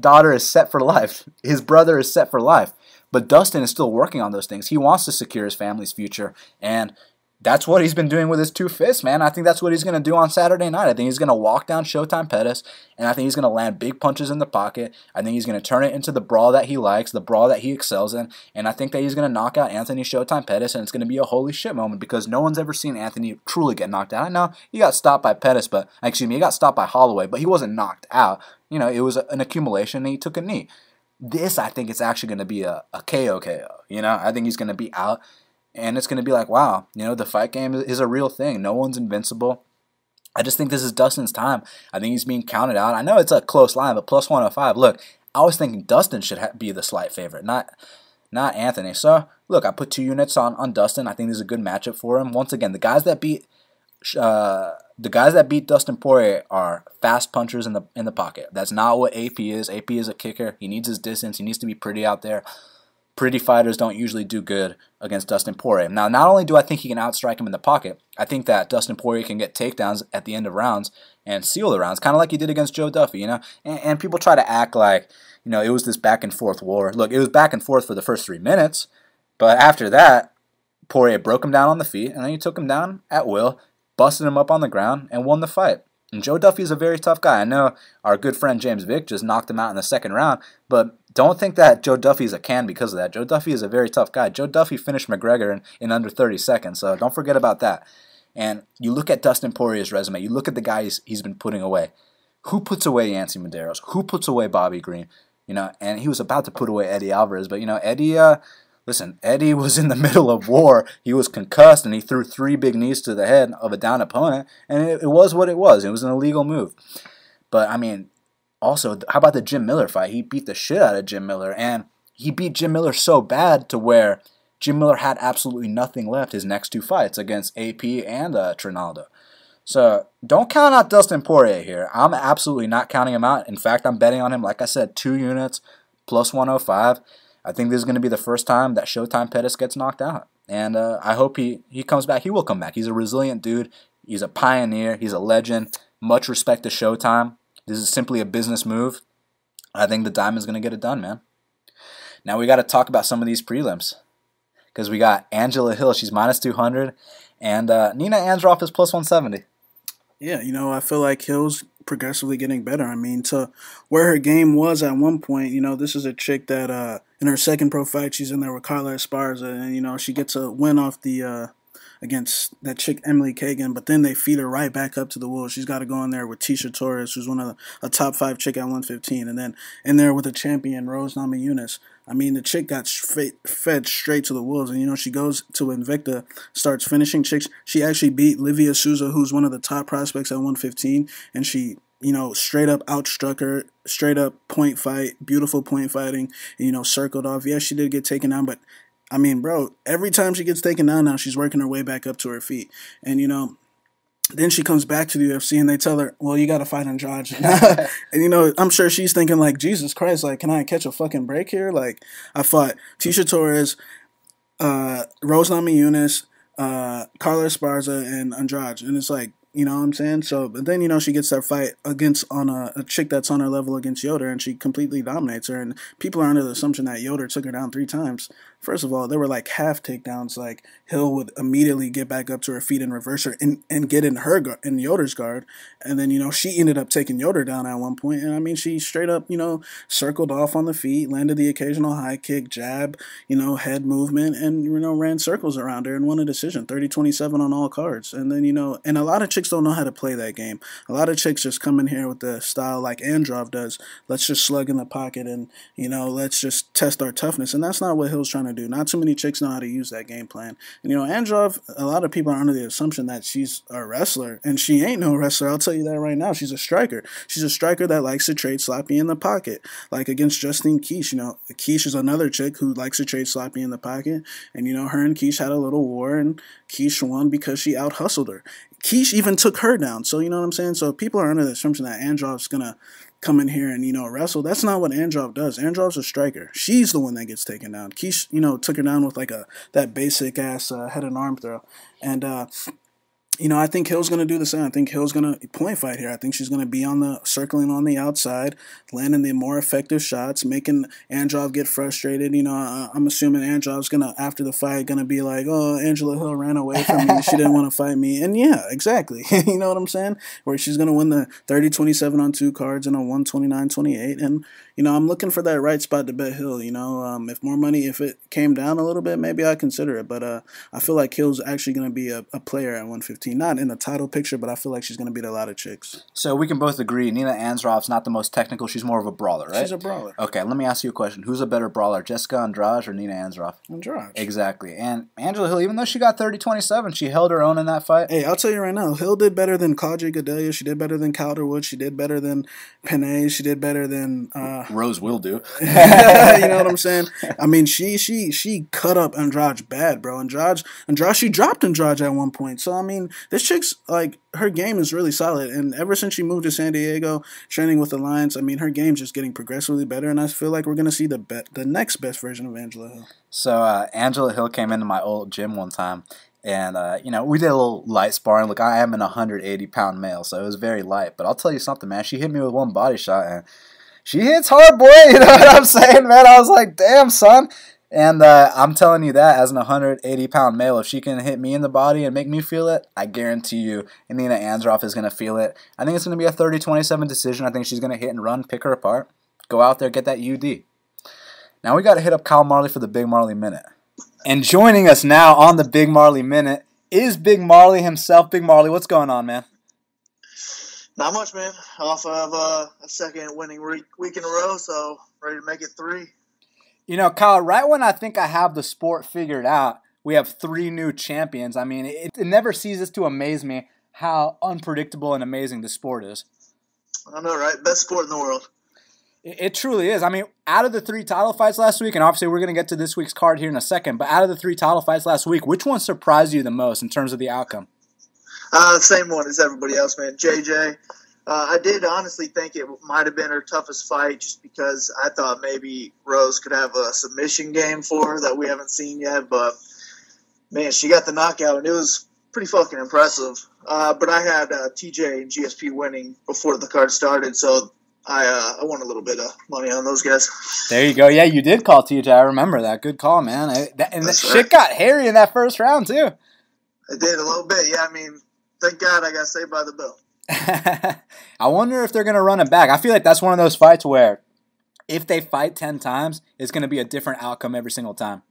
daughter is set for life. His brother is set for life. But Dustin is still working on those things. He wants to secure his family's future. And that's what he's been doing with his 2 fists, man. I think that's what he's going to do on Saturday night. I think he's going to walk down Showtime Pettis, and I think he's going to land big punches in the pocket. I think he's going to turn it into the brawl that he likes, the brawl that he excels in, and I think that he's going to knock out Anthony Showtime Pettis, and it's going to be a holy shit moment because no one's ever seen Anthony truly get knocked out. I know he got stopped by Pettis, he got stopped by Holloway, but he wasn't knocked out. It was an accumulation, and he took a knee. This, I think, is actually going to be a KO. I think he's going to be out. And it's going to be like, wow, the fight game is a real thing. No one's invincible. I just think this is Dustin's time. I think he's being counted out. I know it's a close line, but plus 105. Look, I was thinking Dustin should be the slight favorite, not Anthony. So, look, I put 2 units on Dustin. I think this is a good matchup for him. Once again, the guys that beat the guys that beat Dustin Poirier are fast punchers in the pocket. That's not what AP is. AP is a kicker. He needs his distance. He needs to be pretty out there. Pretty fighters don't usually do good against Dustin Poirier. Now, not only do I think he can outstrike him in the pocket, I think that Dustin Poirier can get takedowns at the end of rounds and seal the rounds, kind of like he did against Joe Duffy, you know? And people try to act like, you know, it was this back-and-forth war. Look, it was back-and-forth for the first 3 minutes, but after that, Poirier broke him down on the feet, and then he took him down at will, busted him up on the ground, and won the fight. And Joe Duffy is a very tough guy. I know our good friend James Vick just knocked him out in the second round, but don't think that Joe Duffy is a can because of that. Joe Duffy is a very tough guy. Joe Duffy finished McGregor in under 30 seconds, so don't forget about that. And you look at Dustin Poirier's resume. You look at the guys he's been putting away. Who puts away Yancy Medeiros? Who puts away Bobby Green? You know, and he was about to put away Eddie Alvarez, but you know, Eddie. Listen, Eddie was in the middle of war. He was concussed, and he threw 3 big knees to the head of a down opponent, and it was what it was. It was an illegal move. But, I mean, also, how about the Jim Miller fight? He beat the shit out of Jim Miller, and he beat Jim Miller so bad to where Jim Miller had absolutely nothing left his next 2 fights against AP and Trinaldo. So, don't count out Dustin Poirier here. I'm absolutely not counting him out. In fact, I'm betting on him, like I said, 2 units, plus 105. I think this is going to be the first time that Showtime Pettis gets knocked out. And I hope he comes back. He will come back. He's a resilient dude. He's a pioneer. He's a legend. Much respect to Showtime. This is simply a business move. I think the Diamond's going to get it done, man. Now we got to talk about some of these prelims. Because we got Angela Hill. She's minus 200. And Nina Ansaroff is plus 170. Yeah, you know, I feel like Hill's progressively getting better. I mean, to where her game was at one point, you know, this is a chick that in her second pro fight, she's in there with Carla Esparza, and, you know, she gets a win off the against that chick Emily Kagan, but then they feed her right back up to the wolves. She's got to go in there with Tisha Torres, who's one of a top 5 chick at 115, and then in there with the champion Rose Namajunas. I mean, the chick got fed straight to the wolves, and, you know, she goes to Invicta, starts finishing chicks. She actually beat Livia Souza, who's one of the top prospects at 115, and she, you know, straight up outstruck her, straight up point fight, beautiful point fighting, and, you know, circled off. Yeah, she did get taken down, but, I mean, bro, every time she gets taken down now, she's working her way back up to her feet. And, you know, then she comes back to the UFC and they tell her, well, you got to fight Andrade. And, you know, I'm sure she's thinking, like, Jesus Christ, like, can I catch a fucking break here? Like, I fought Tisha Torres, Rose Namajunas, Carla Esparza, and Andrade. And it's like, you know what I'm saying? So, but then, you know, she gets that fight against on a chick that's on her level against Yoder, and she completely dominates her. And people are under the assumption that Yoder took her down 3 times. First of all, there were like half takedowns. Like, Hill would immediately get back up to her feet and reverse her and get in in Yoder's guard. And then, you know, she ended up taking Yoder down at one point. And I mean, she straight up, you know, circled off on the feet, landed the occasional high kick, jab, you know, head movement, and, you know, ran circles around her and won a decision, 30-27 on all cards. And then, you know, and a lot of chicks don't know how to play that game. A lot of chicks just come in here with the style like Androv does. Let's just slug in the pocket and, you know, let's just test our toughness. And that's not what Hill's trying to do. Not too many chicks know how to use that game plan. And, you know, Androv, a lot of people are under the assumption that she's a wrestler, and she ain't no wrestler. I'll tell you that right now. She's a striker. She's a striker that likes to trade sloppy in the pocket, like against Justine Kish. You know, Kish is another chick who likes to trade sloppy in the pocket, and, you know, her and Kish had a little war, and Kish won because she out-hustled her. Kish even took her down. So, you know what I'm saying? So people are under the assumption that Androv's going to come in here and, you know, wrestle. That's not what Androv does. Androv's a striker. She's the one that gets taken down. Kish, you know, took her down with like that basic ass head and arm throw. And you know, I think Hill's going to do the same. I think Hill's going to point fight here. I think she's going to be circling on the outside, landing the more effective shots, making Androv get frustrated. You know, I'm assuming Androv's going to, after the fight, going to be like, oh, Angela Hill ran away from me. She didn't want to fight me. And yeah, exactly. You know what I'm saying? Where she's going to win the 30-27 on 2 cards and a 129-28. And, you know, I'm looking for that right spot to bet Hill. You know, if more money, if it came down a little bit, maybe I'd consider it. But I feel like Hill's actually going to be a player at 115. Not in the title picture, but I feel like she's going to beat a lot of chicks. So we can both agree Nina Ansaroff's not the most technical. She's more of a brawler, right? She's a brawler. Okay, let me ask you a question. Who's a better brawler, Jessica Andrade or Nina Ansaroff? Andrade. Exactly. And Angela Hill, even though she got 30-27, she held her own in that fight. Hey, I'll tell you right now, Hill did better than Claudia Gadelha. She did better than Calderwood. She did better than Penay. She did better than Rose will do. You know what I'm saying? I mean, she cut up Andrade bad, bro. Andrade, she dropped Andrade at one point. So I mean, this chick's, like, her game is really solid. And ever since she moved to San Diego, training with Alliance, I mean, her game's just getting progressively better. And I feel like we're going to see the next best version of Angela Hill. So Angela Hill came into my old gym one time. And, we did a little light sparring. Look, I am an 180-pound male, so it was very light. But I'll tell you something, man. She hit me with one body shot, and she hits hard, boy. You know what I'm saying, man? I was like, damn, son. And I'm telling you that as an 180-pound male, if she can hit me in the body and make me feel it, I guarantee you Nina Ansaroff is going to feel it. I think it's going to be a 30-27 decision. I think she's going to hit and run, pick her apart, go out there, get that UD. Now we got to hit up Kyle Marley for the Big Marley Minute. And joining us now on the Big Marley Minute is Big Marley himself. Big Marley, what's going on, man? Not much, man. Off of a second winning week in a row, so ready to make it 3. You know, Kyle, right when I think I have the sport figured out, we have 3 new champions. I mean, it never ceases to amaze me how unpredictable and amazing the sport is. I know, right? Best sport in the world. It truly is. I mean, out of the 3 title fights last week, and obviously we're going to get to this week's card here in a second, but out of the 3 title fights last week, which one surprised you the most in terms of the outcome? Same one as everybody else, man. JJ. I did honestly think it might have been her toughest fight just because I thought maybe Rose could have a submission game for her that we haven't seen yet, but, man, she got the knockout, and it was pretty fucking impressive. But I had TJ and GSP winning before the card started, so I won a little bit of money on those guys. There you go. Yeah, you did call TJ. I remember that. Good call, man. Shit got hairy in that first round, too. It did a little bit. Yeah, I mean, thank God I got saved by the bell. I wonder if they're going to run it back. I feel like that's one of those fights where if they fight 10 times, it's going to be a different outcome every single time.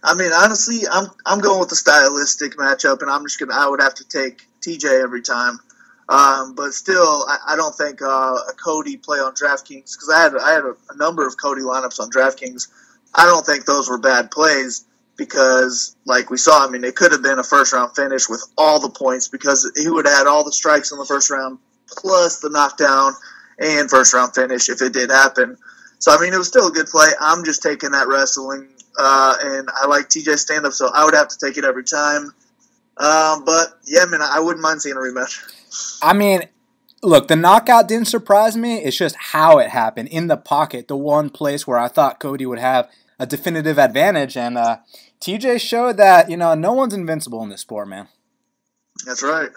I mean, honestly, I'm going with the stylistic matchup, and I would have to take TJ every time. But still, I don't think a Cody play on DraftKings, because I had a number of Cody lineups on DraftKings. I don't think those were bad plays because, like we saw, I mean, it could have been a first-round finish with all the points because he would have had all the strikes in the first round plus the knockdown and first-round finish if it did happen. So, I mean, it was still a good play. I'm just taking that wrestling, and I like TJ stand-up, so I would have to take it every time. But, yeah, man, I wouldn't mind seeing a rematch. I mean, look, the knockout didn't surprise me. It's just how it happened. In the pocket, the one place where I thought Cody would have a definitive advantage. And TJ showed that, no one's invincible in this sport, man. That's right.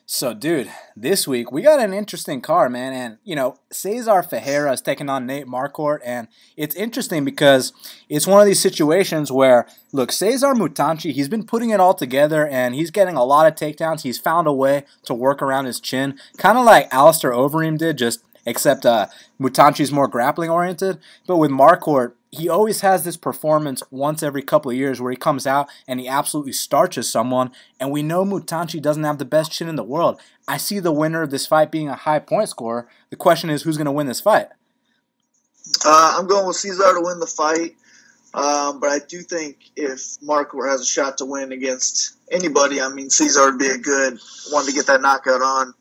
So, dude, this week we got an interesting card, man. And, Cezar Pereira is taking on Nate Marquardt. And it's interesting because it's one of these situations where, look, Cezar Mutante, he's been putting it all together and he's getting a lot of takedowns. He's found a way to work around his chin, kind of like Alistair Overeem did, just except Mutante's more grappling oriented. But with Marquardt, he always has this performance once every couple of years where he comes out and he absolutely starches someone. And we know Mutante doesn't have the best chin in the world. I see the winner of this fight being a high point scorer. The question is, who's going to win this fight? I'm going with Cezar to win the fight. But I do think if Marquardt has a shot to win against anybody, I mean, Cezar would be a good one to get that knockout on.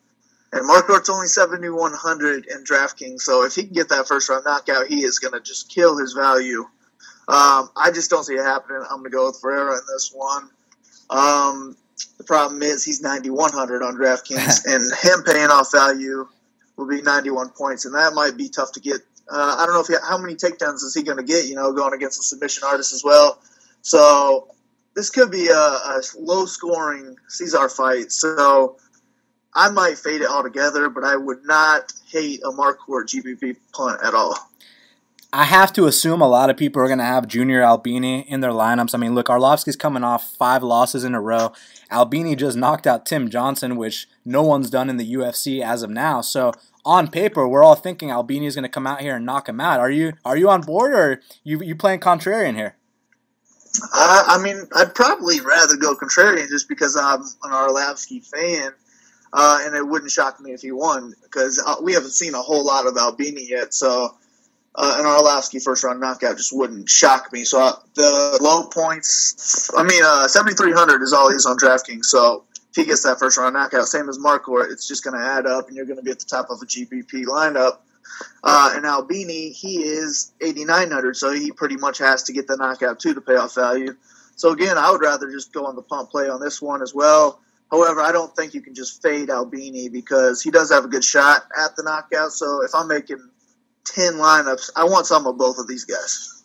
And Marquardt's only 7,100 in DraftKings, so if he can get that first-round knockout, he is going to just kill his value. I just don't see it happening. I'm going to go with Pereira in this one. The problem is he's 9,100 on DraftKings, and him paying off value will be 91 points, and that might be tough to get. I don't know how many takedowns is he going to get, going against a submission artist as well. So this could be a low-scoring Cezar fight, so I might fade it altogether, but I would not hate a Marquardt GPP punt at all. I have to assume a lot of people are going to have Junior Albini in their lineups. I mean, look, Arlovski's coming off 5 losses in a row. Albini just knocked out Tim Johnson, which no one's done in the UFC as of now. So on paper, we're all thinking Albini is going to come out here and knock him out. Are you on board, or you playing contrarian here? I mean, I'd probably rather go contrarian just because I'm an Arlovski fan. And it wouldn't shock me if he won because we haven't seen a whole lot of Albini yet. So an Arlovski first-round knockout just wouldn't shock me. So the low points, 7,300 is all he is on DraftKings. So if he gets that first-round knockout, same as Marquardt, it's just going to add up, and you're going to be at the top of a GPP lineup. And Albini, he is 8,900, so he pretty much has to get the knockout too to pay off value. So again, I would rather just go on the pump play on this one as well. However, I don't think you can just fade Albini because he does have a good shot at the knockout. So if I'm making 10 lineups, I want some of both of these guys.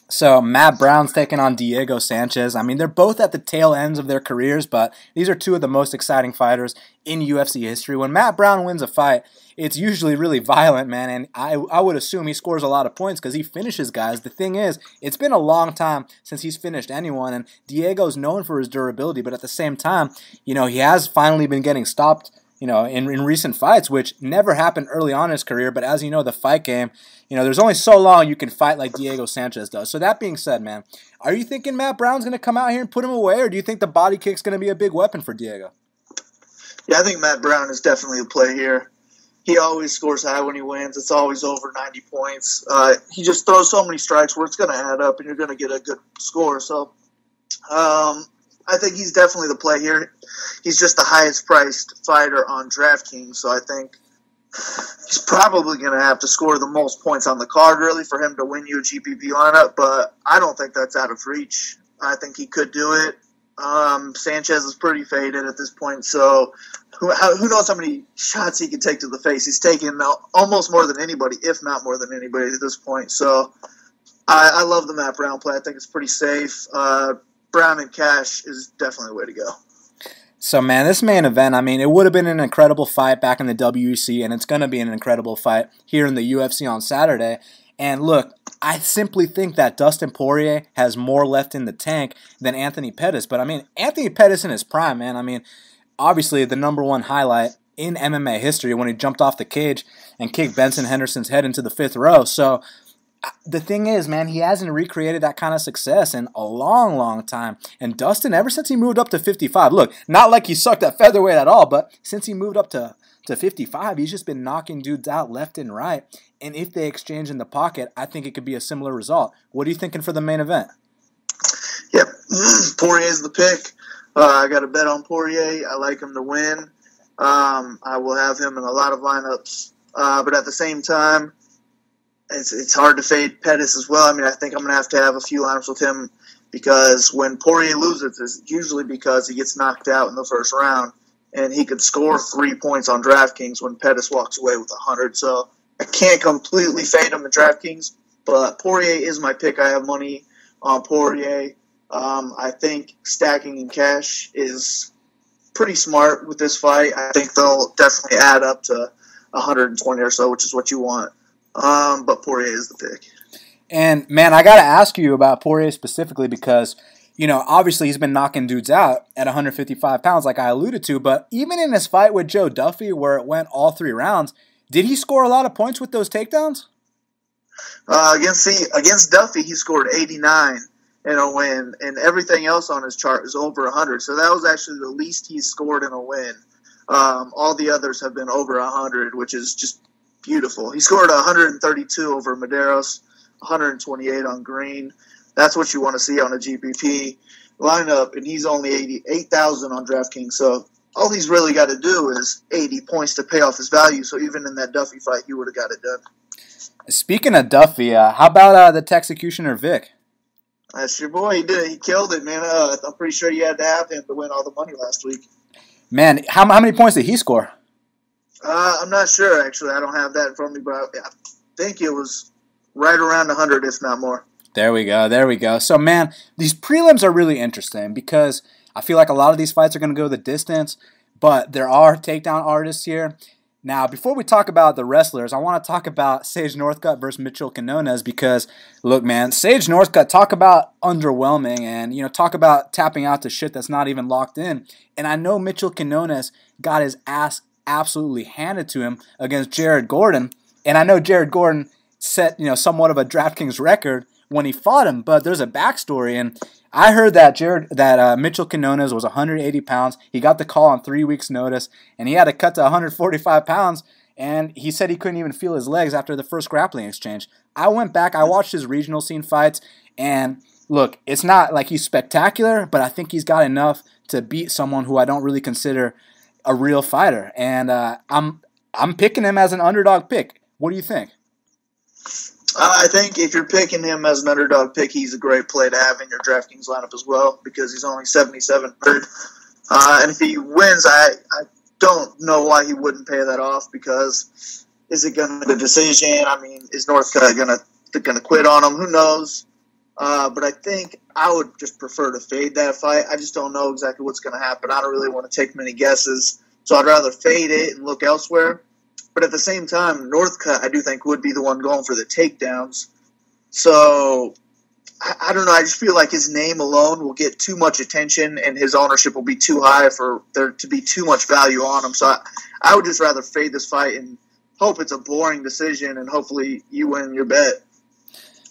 So Matt Brown's taking on Diego Sanchez. I mean, they're both at the tail ends of their careers, but these are two of the most exciting fighters in UFC history. When Matt Brown wins a fight, it's usually really violent, man, and I would assume he scores a lot of points because he finishes guys. The thing is, it's been a long time since he's finished anyone, and Diego's known for his durability, but at the same time, he has finally been getting stopped in recent fights, which never happened early on in his career. But as you know, the fight game, there's only so long you can fight like Diego Sanchez does. So that being said, man, are you thinking Matt Brown's going to come out here and put him away, or do you think the body kick's going to be a big weapon for Diego? Yeah, I think Matt Brown is definitely a play here. He always scores high when he wins. It's always over 90 points. He just throws so many strikes where it's going to add up, and you're going to get a good score. So I think he's definitely the play here. He's just the highest priced fighter on DraftKings, so I think he's probably going to have to score the most points on the card, really, for him to win you a GPP lineup, but I don't think that's out of reach. I think he could do it. Sanchez is pretty faded at this point, so who knows how many shots he can take to the face. He's taken almost more than anybody, if not more than anybody at this point. So I love the Matt Brown play. I think it's pretty safe. Brown and cash is definitely the way to go. So, man, this main event, I mean, it would have been an incredible fight back in the WEC, and it's going to be an incredible fight here in the UFC on Saturday. And look, I simply think that Dustin Poirier has more left in the tank than Anthony Pettis. But, I mean, Anthony Pettis in his prime, man. I mean, obviously the #1 highlight in MMA history when he jumped off the cage and kicked Benson Henderson's head into the 5th row. So, the thing is, man, he hasn't recreated that kind of success in a long, long time. And Dustin, ever since he moved up to 55, look, not like he sucked at featherweight at all, but since he moved up to 55, he's just been knocking dudes out left and right. And if they exchange in the pocket, I think it could be a similar result. What are you thinking for the main event? Yep, Poirier's the pick. I got a bet on Poirier. I like him to win. I will have him in a lot of lineups. But at the same time, it's hard to fade Pettis as well. I mean, I think I'm going to have a few lineups with him because when Poirier loses, it's usually because he gets knocked out in the first round, and he could score 3 points on DraftKings when Pettis walks away with 100. So I can't completely fade him in DraftKings, but Poirier is my pick. I have money on Poirier. I think stacking in cash is pretty smart with this fight. I think they'll definitely add up to 120 or so, which is what you want. But Poirier is the pick. And, man, I got to ask you about Poirier specifically because, obviously he's been knocking dudes out at 155 pounds like I alluded to, but even in his fight with Joe Duffy where it went all 3 rounds, did he score a lot of points with those takedowns? Against Duffy, he scored 89 in a win, and everything else on his chart is over 100. So that was actually the least he's scored in a win. All the others have been over 100, which is just beautiful. He scored 132 over Medeiros, 128 on Green. That's what you want to see on a GPP lineup, and he's only 88,000 on DraftKings. So all he's really got to do is 80 points to pay off his value. So even in that Duffy fight, he would have got it done. Speaking of Duffy, how about the Texecutioner Vic? That's your boy. He did it. He killed it, man. I'm pretty sure you had to have him to win all the money last week. Man, how many points did he score? I'm not sure, actually. I don't have that in front of me, but I think it was right around 100, if not more. There we go. So, man, these prelims are really interesting because I feel like a lot of these fights are going to go the distance, but there are takedown artists here. Now, before we talk about the wrestlers, I want to talk about Sage Northcutt versus Michel Quinones because, look, man, Sage Northcutt, talk about underwhelming and, talk about tapping out to shit that's not even locked in. And I know Michel Quinones got his ass absolutely handed to him against Jared Gordon, and I know Jared Gordon set, somewhat of a DraftKings record when he fought him, but there's a backstory, and I heard that Michel Quinones was 180 pounds. He got the call on 3 weeks' notice, and he had to cut to 145 pounds, and he said he couldn't even feel his legs after the first grappling exchange. I went back, I watched his regional scene fights, and look, it's not like he's spectacular, but I think he's got enough to beat someone who I don't really consider a real fighter, and I'm picking him as an underdog pick. What do you think? I think if you're picking him as an underdog pick, he's a great play to have in your DraftKings lineup as well because he's only 7,700. And if he wins, I don't know why he wouldn't pay that off, because is it going to be a decision? I mean, is Northcutt gonna quit on him? Who knows? But I think I would just prefer to fade that fight. I just don't know exactly what's going to happen. I don't really want to take many guesses, so I'd rather fade it and look elsewhere. But at the same time, Northcutt, I do think, would be the one going for the takedowns. So I don't know. I just feel like his name alone will get too much attention, and his ownership will be too high for there to be too much value on him. So I would just rather fade this fight and hope it's a boring decision, and hopefully you win your bet.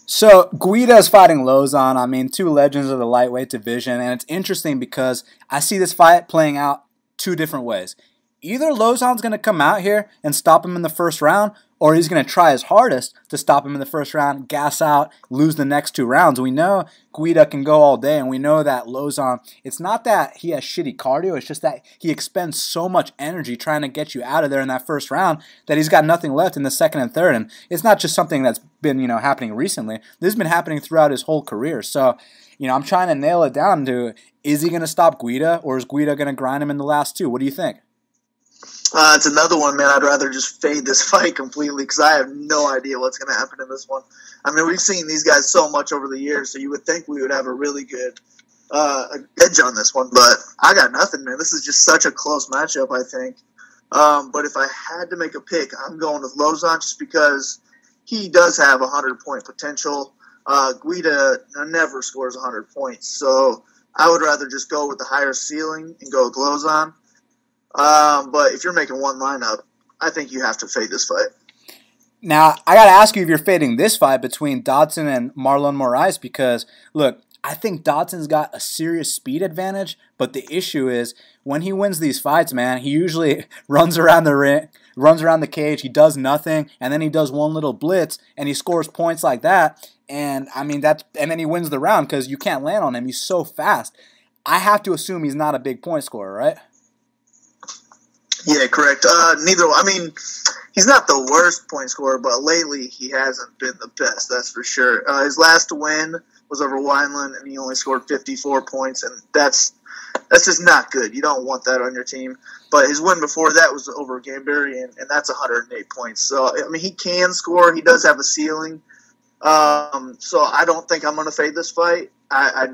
So Guida is fighting Lauzon. I mean, two legends of the lightweight division, and it's interesting because I see this fight playing out two different ways. Either Lauzon's going to come out here and stop him in the first round, or he's going to try his hardest to stop him in the first round, gas out, lose the next two rounds. We know Guida can go all day, and we know that Lauzon, it's not that he has shitty cardio, it's just that he expends so much energy trying to get you out of there in that first round that he's got nothing left in the second and third. And it's not just something that's been, happening recently. This has been happening throughout his whole career. So, I'm trying to nail it down to, is he going to stop Guida, or is Guida going to grind him in the last two? What do you think? It's another one, man. I'd rather just fade this fight completely, because I have no idea what's going to happen in this one. I mean, we've seen these guys so much over the years, so you would think we would have a really good edge on this one. But I got nothing, man. This is just such a close matchup, I think. But if I had to make a pick, I'm going with Lauzon, just because he does have 100-point potential. Guida never scores 100 points, so I would rather just go with the higher ceiling and go with Lauzon. But if you're making one lineup, I think you have to fade this fight. Now, I got to ask you if you're fading this fight between Dodson and Marlon Moraes, because, look, I think Dodson's got a serious speed advantage, but the issue is when he wins these fights, man, he usually runs around the ring, runs around the cage, he does nothing, and then he does one little blitz, and he scores points like that, and I mean and then he wins the round because you can't land on him. He's so fast. I have to assume he's not a big point scorer, right? Yeah, correct. He's not the worst point scorer, but lately he hasn't been the best, that's for sure. His last win was over Wineland, and he only scored 54 points, and that's just not good. You don't want that on your team. But his win before that was over Gamberry, and that's 108 points. So, I mean, he can score. He does have a ceiling. So I don't think I'm going to fade this fight. I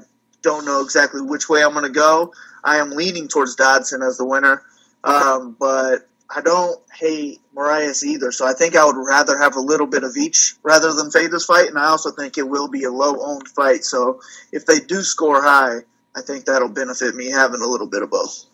don't know exactly which way I'm going to go. I am leaning towards Dodson as the winner. But I don't hate Moraes either, so I think I would rather have a little bit of each rather than fade this fight, and I also think it will be a low-owned fight, so if they do score high, I think that'll benefit me having a little bit of both.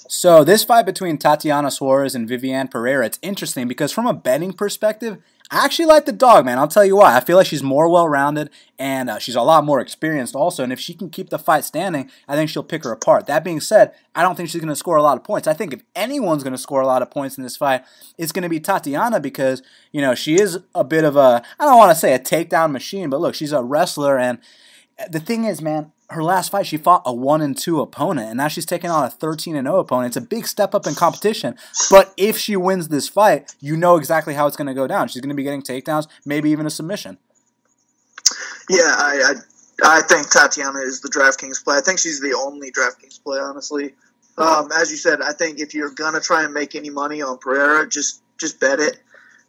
So this fight between Tatiana Suarez and Viviane Pereira, it's interesting because from a betting perspective, I actually like the dog, man. I'll tell you why. I feel like she's more well-rounded, and she's a lot more experienced also. And if she can keep the fight standing, I think she'll pick her apart. That being said, I don't think she's going to score a lot of points. I think if anyone's going to score a lot of points in this fight, it's going to be Tatiana because, she is a bit of a, I don't want to say a takedown machine, but look, she's a wrestler. And the thing is, man, her last fight, she fought a 1-2 opponent, and now she's taking on a 13-0 opponent. It's a big step up in competition, but if she wins this fight, you know exactly how it's going to go down. She's going to be getting takedowns, maybe even a submission. Yeah, I think Tatiana is the DraftKings play. I think she's the only DraftKings play, honestly. As you said, I think if you're going to try and make any money on Pereira, just bet it,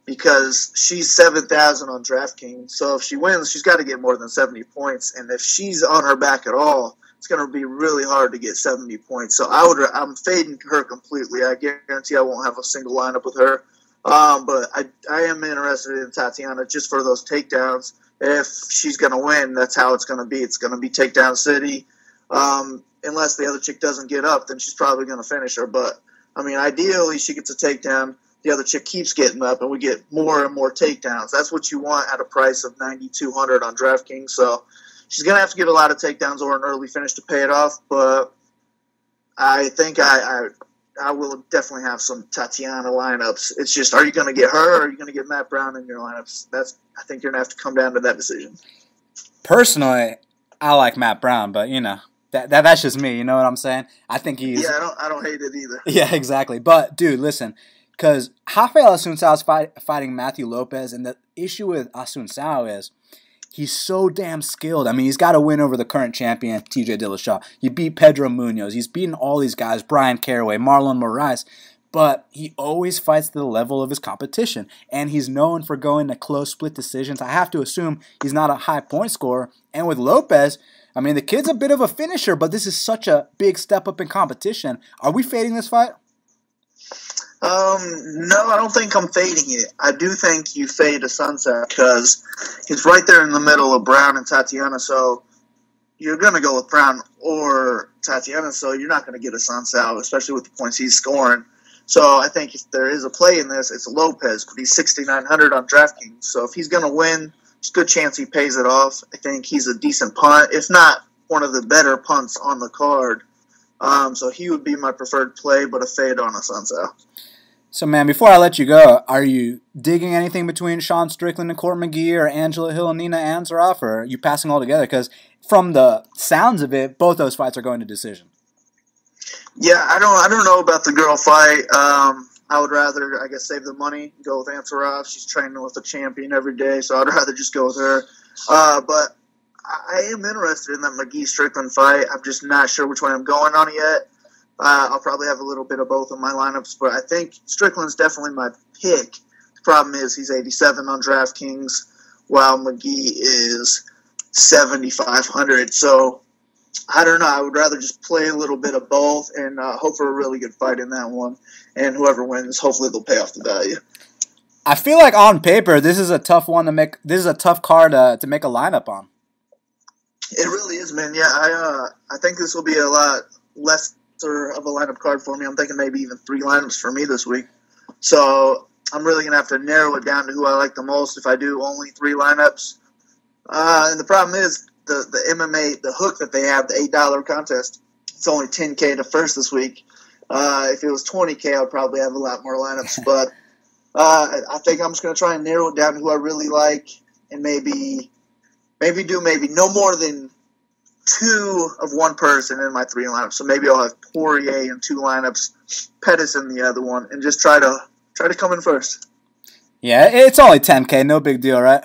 because she's 7,000 on DraftKings. So if she wins, she's got to get more than 70 points. And if she's on her back at all, it's going to be really hard to get 70 points. So I'm fading her completely. I guarantee I won't have a single lineup with her. But I am interested in Tatiana just for those takedowns. If she's going to win, that's how it's going to be. It's going to be takedown city. Unless the other chick doesn't get up, then she's probably going to finish her. But, I mean, ideally she gets a takedown. The other chick keeps getting up, and we get more and more takedowns. That's what you want at a price of $9,200 on DraftKings. So she's going to have to get a lot of takedowns or an early finish to pay it off. But I think I will definitely have some Tatiana lineups. It's just, are you going to get her or are you going to get Matt Brown in your lineups? I think you're going to have to come down to that decision. Personally, I like Matt Brown, but, that's just me. You know what I'm saying? I think he's... Yeah, I don't hate it either. Yeah, exactly. But, dude, listen... Because Raphael Assuncao is fighting Matthew Lopez, and the issue with Assuncao is He's so damn skilled. I mean, he's got a win over the current champion, TJ Dillashaw. He beat Pedro Munoz. He's beaten all these guys, Brian Caraway, Marlon Moraes. But he always fights to the level of his competition. And he's known for going to close split decisions. I have to assume he's not a high point scorer. And with Lopez, I mean, the kid's a bit of a finisher, but this is such a big step up in competition. Are we fading this fight? No, I don't think I'm fading it. I do think you fade Assuncao because he's right there in the middle of Brown and Tatiana, so you're going to go with Brown or Tatiana, so you're not going to get Assuncao, especially with the points he's scoring. So I think if there is a play in this, it's Lopez, but he's 6,900 on DraftKings. So if he's going to win, there's a good chance he pays it off. I think he's a decent punt, if not one of the better punts on the card. So he would be my preferred play, but a fade on Assuncao. So, man, before I let you go, are you digging anything between Sean Strickland and Court McGee or Angela Hill and Nina Ansaroff, or are you passing all together? Because from the sounds of it, both those fights are going to decision. Yeah, I don't know about the girl fight. I would rather, I guess, save the money, go with Ansaroff. She's training with a champion every day, so I'd rather just go with her. But I am interested in that McGee-Strickland fight. I'm just not sure which way I'm going on it yet. I'll probably have a little bit of both in my lineups, but I think Strickland's definitely my pick. The problem is he's 87 on DraftKings, while McGee is 7,500. So I don't know. I would rather just play a little bit of both and hope for a really good fight in that one. And whoever wins, hopefully they'll pay off the value. I feel like on paper, this is a tough one to make. This is a tough card to make a lineup on. It really is, man. Yeah, I think this will be a lot less of a lineup card for me. I'm thinking maybe even 3 lineups for me this week. So I'm really going to have to narrow it down to who I like the most if I do only 3 lineups. And the problem is the MMA, the hook that they have, the $8 contest, it's only $10K to first this week. If it was $20K, I'd probably have a lot more lineups. But I think I'm just going to try and narrow it down to who I really like and maybe do no more than 2 of one person in my 3 lineups. So maybe I'll have Poirier in 2 lineups, Pettis in the other one, and just try to come in first. Yeah, it's only 10K, no big deal, right?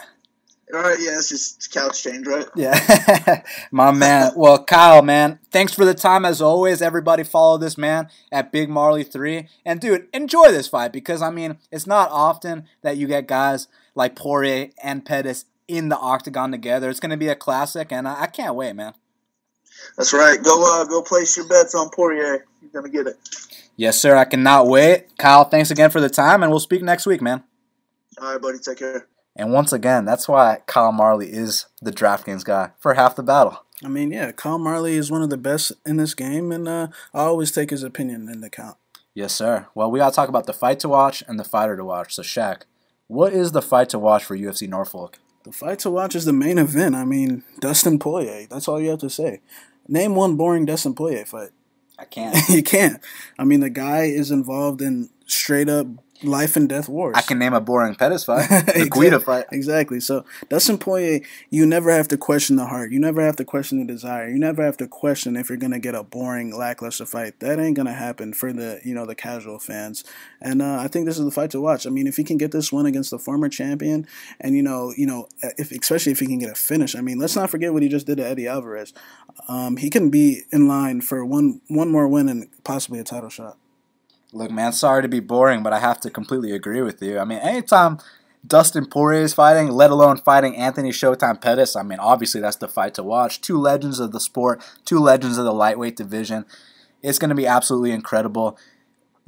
All right, yeah, it's just couch change, right? Yeah, my man. Well, Kyle, man, thanks for the time as always. Everybody follow this man at Big Marley 3. And, dude, enjoy this fight because, I mean, it's not often that you get guys like Poirier and Pettis in the octagon together. It's going to be a classic, and I can't wait, man. That's right. Go place your bets on Poirier. You're going to get it. Yes, sir. I cannot wait. Kyle, thanks again for the time, and we'll speak next week, man. All right, buddy. Take care. And once again, that's why Kyle Marley is the DraftKings guy for half the battle. I mean, yeah, Kyle Marley is one of the best in this game, and I always take his opinion into account. Yes, sir. Well, we got to talk about the fight to watch and the fighter to watch. So, Shaq, what is the fight to watch for UFC Norfolk? The fight to watch is the main event. I mean, Dustin Poirier. That's all you have to say. Name one boring Dustin Poirier fight. I can't. You can't. I mean, the guy is involved in straight up life and death wars. I can name a boring Pettis fight. The Guida fight. Exactly. So, Dustin Poirier, you never have to question the heart. You never have to question the desire. You never have to question if you're going to get a boring, lackluster fight. That ain't going to happen for the, the casual fans. And I think this is the fight to watch. I mean, if he can get this win against the former champion and, especially if he can get a finish. I mean, let's not forget what he just did to Eddie Alvarez. He can be in line for one more win and possibly a title shot. Look, man, sorry to be boring, but I have to completely agree with you. I mean, anytime Dustin Poirier is fighting, let alone fighting Anthony Showtime Pettis, I mean, obviously that's the fight to watch. 2 legends of the sport, 2 legends of the lightweight division. It's going to be absolutely incredible.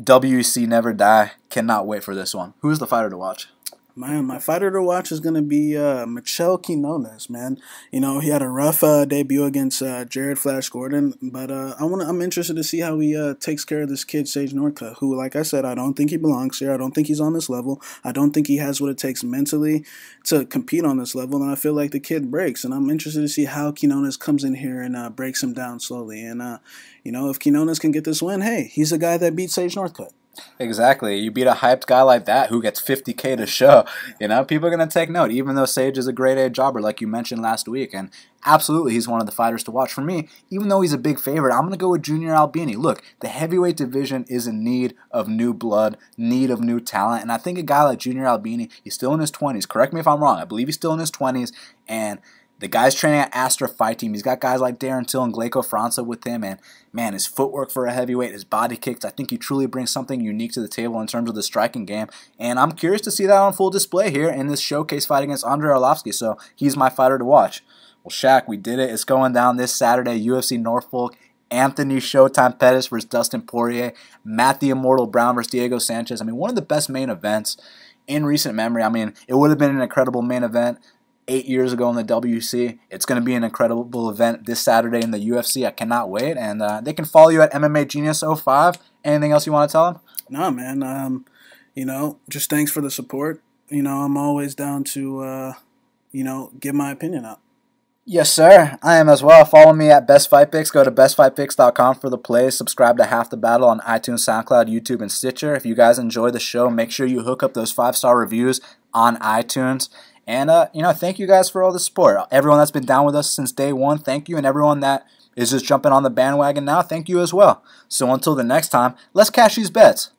WEC never die. Cannot wait for this one. Who's the fighter to watch? Man, my fighter to watch is going to be Michel Quinones, man. He had a rough debut against Jared Flash Gordon, but I'm interested to see how he takes care of this kid, Sage Northcutt, who, like I said, I don't think he belongs here. I don't think he's on this level. I don't think he has what it takes mentally to compete on this level, and I feel like the kid breaks, and I'm interested to see how Quinones comes in here and breaks him down slowly. And, if Quinones can get this win, hey, he's the guy that beat Sage Northcutt. Exactly. You beat a hyped guy like that who gets $50K to show. People are going to take note, even though Sage is a grade A jobber, like you mentioned last week. And absolutely, he's one of the fighters to watch. For me, even though he's a big favorite, I'm going to go with Junior Albini. Look, the heavyweight division is in need of new blood, need of new talent. And I think a guy like Junior Albini, he's still in his 20s. Correct me if I'm wrong. I believe he's still in his 20s. And the guy's training at Astra Fight Team. He's got guys like Darren Till and Glaico França with him. And, man, his footwork for a heavyweight, his body kicks, I think he truly brings something unique to the table in terms of the striking game. And I'm curious to see that on full display here in this showcase fight against Andrei Arlovski. So he's my fighter to watch. Well, Shaq, we did it. It's going down this Saturday, UFC Norfolk. Anthony Showtime Pettis versus Dustin Poirier. Matt the Immortal Brown versus Diego Sanchez. One of the best main events in recent memory. It would have been an incredible main event 8 years ago in the WC. It's going to be an incredible event this Saturday in the UFC. I cannot wait. And they can follow you at MMA Genius 05. Anything else you want to tell them? No, man. Just thanks for the support. I'm always down to, give my opinion out. Yes, sir. I am as well. Follow me at Best Fight Picks. Go to bestfightpicks.com for the plays. Subscribe to Half the Battle on iTunes, SoundCloud, YouTube, and Stitcher. If you guys enjoy the show, make sure you hook up those 5-star reviews on iTunes. And, thank you guys for all the support. Everyone that's been down with us since day one, thank you. And everyone that is just jumping on the bandwagon now, thank you as well. So until the next time, let's cash these bets.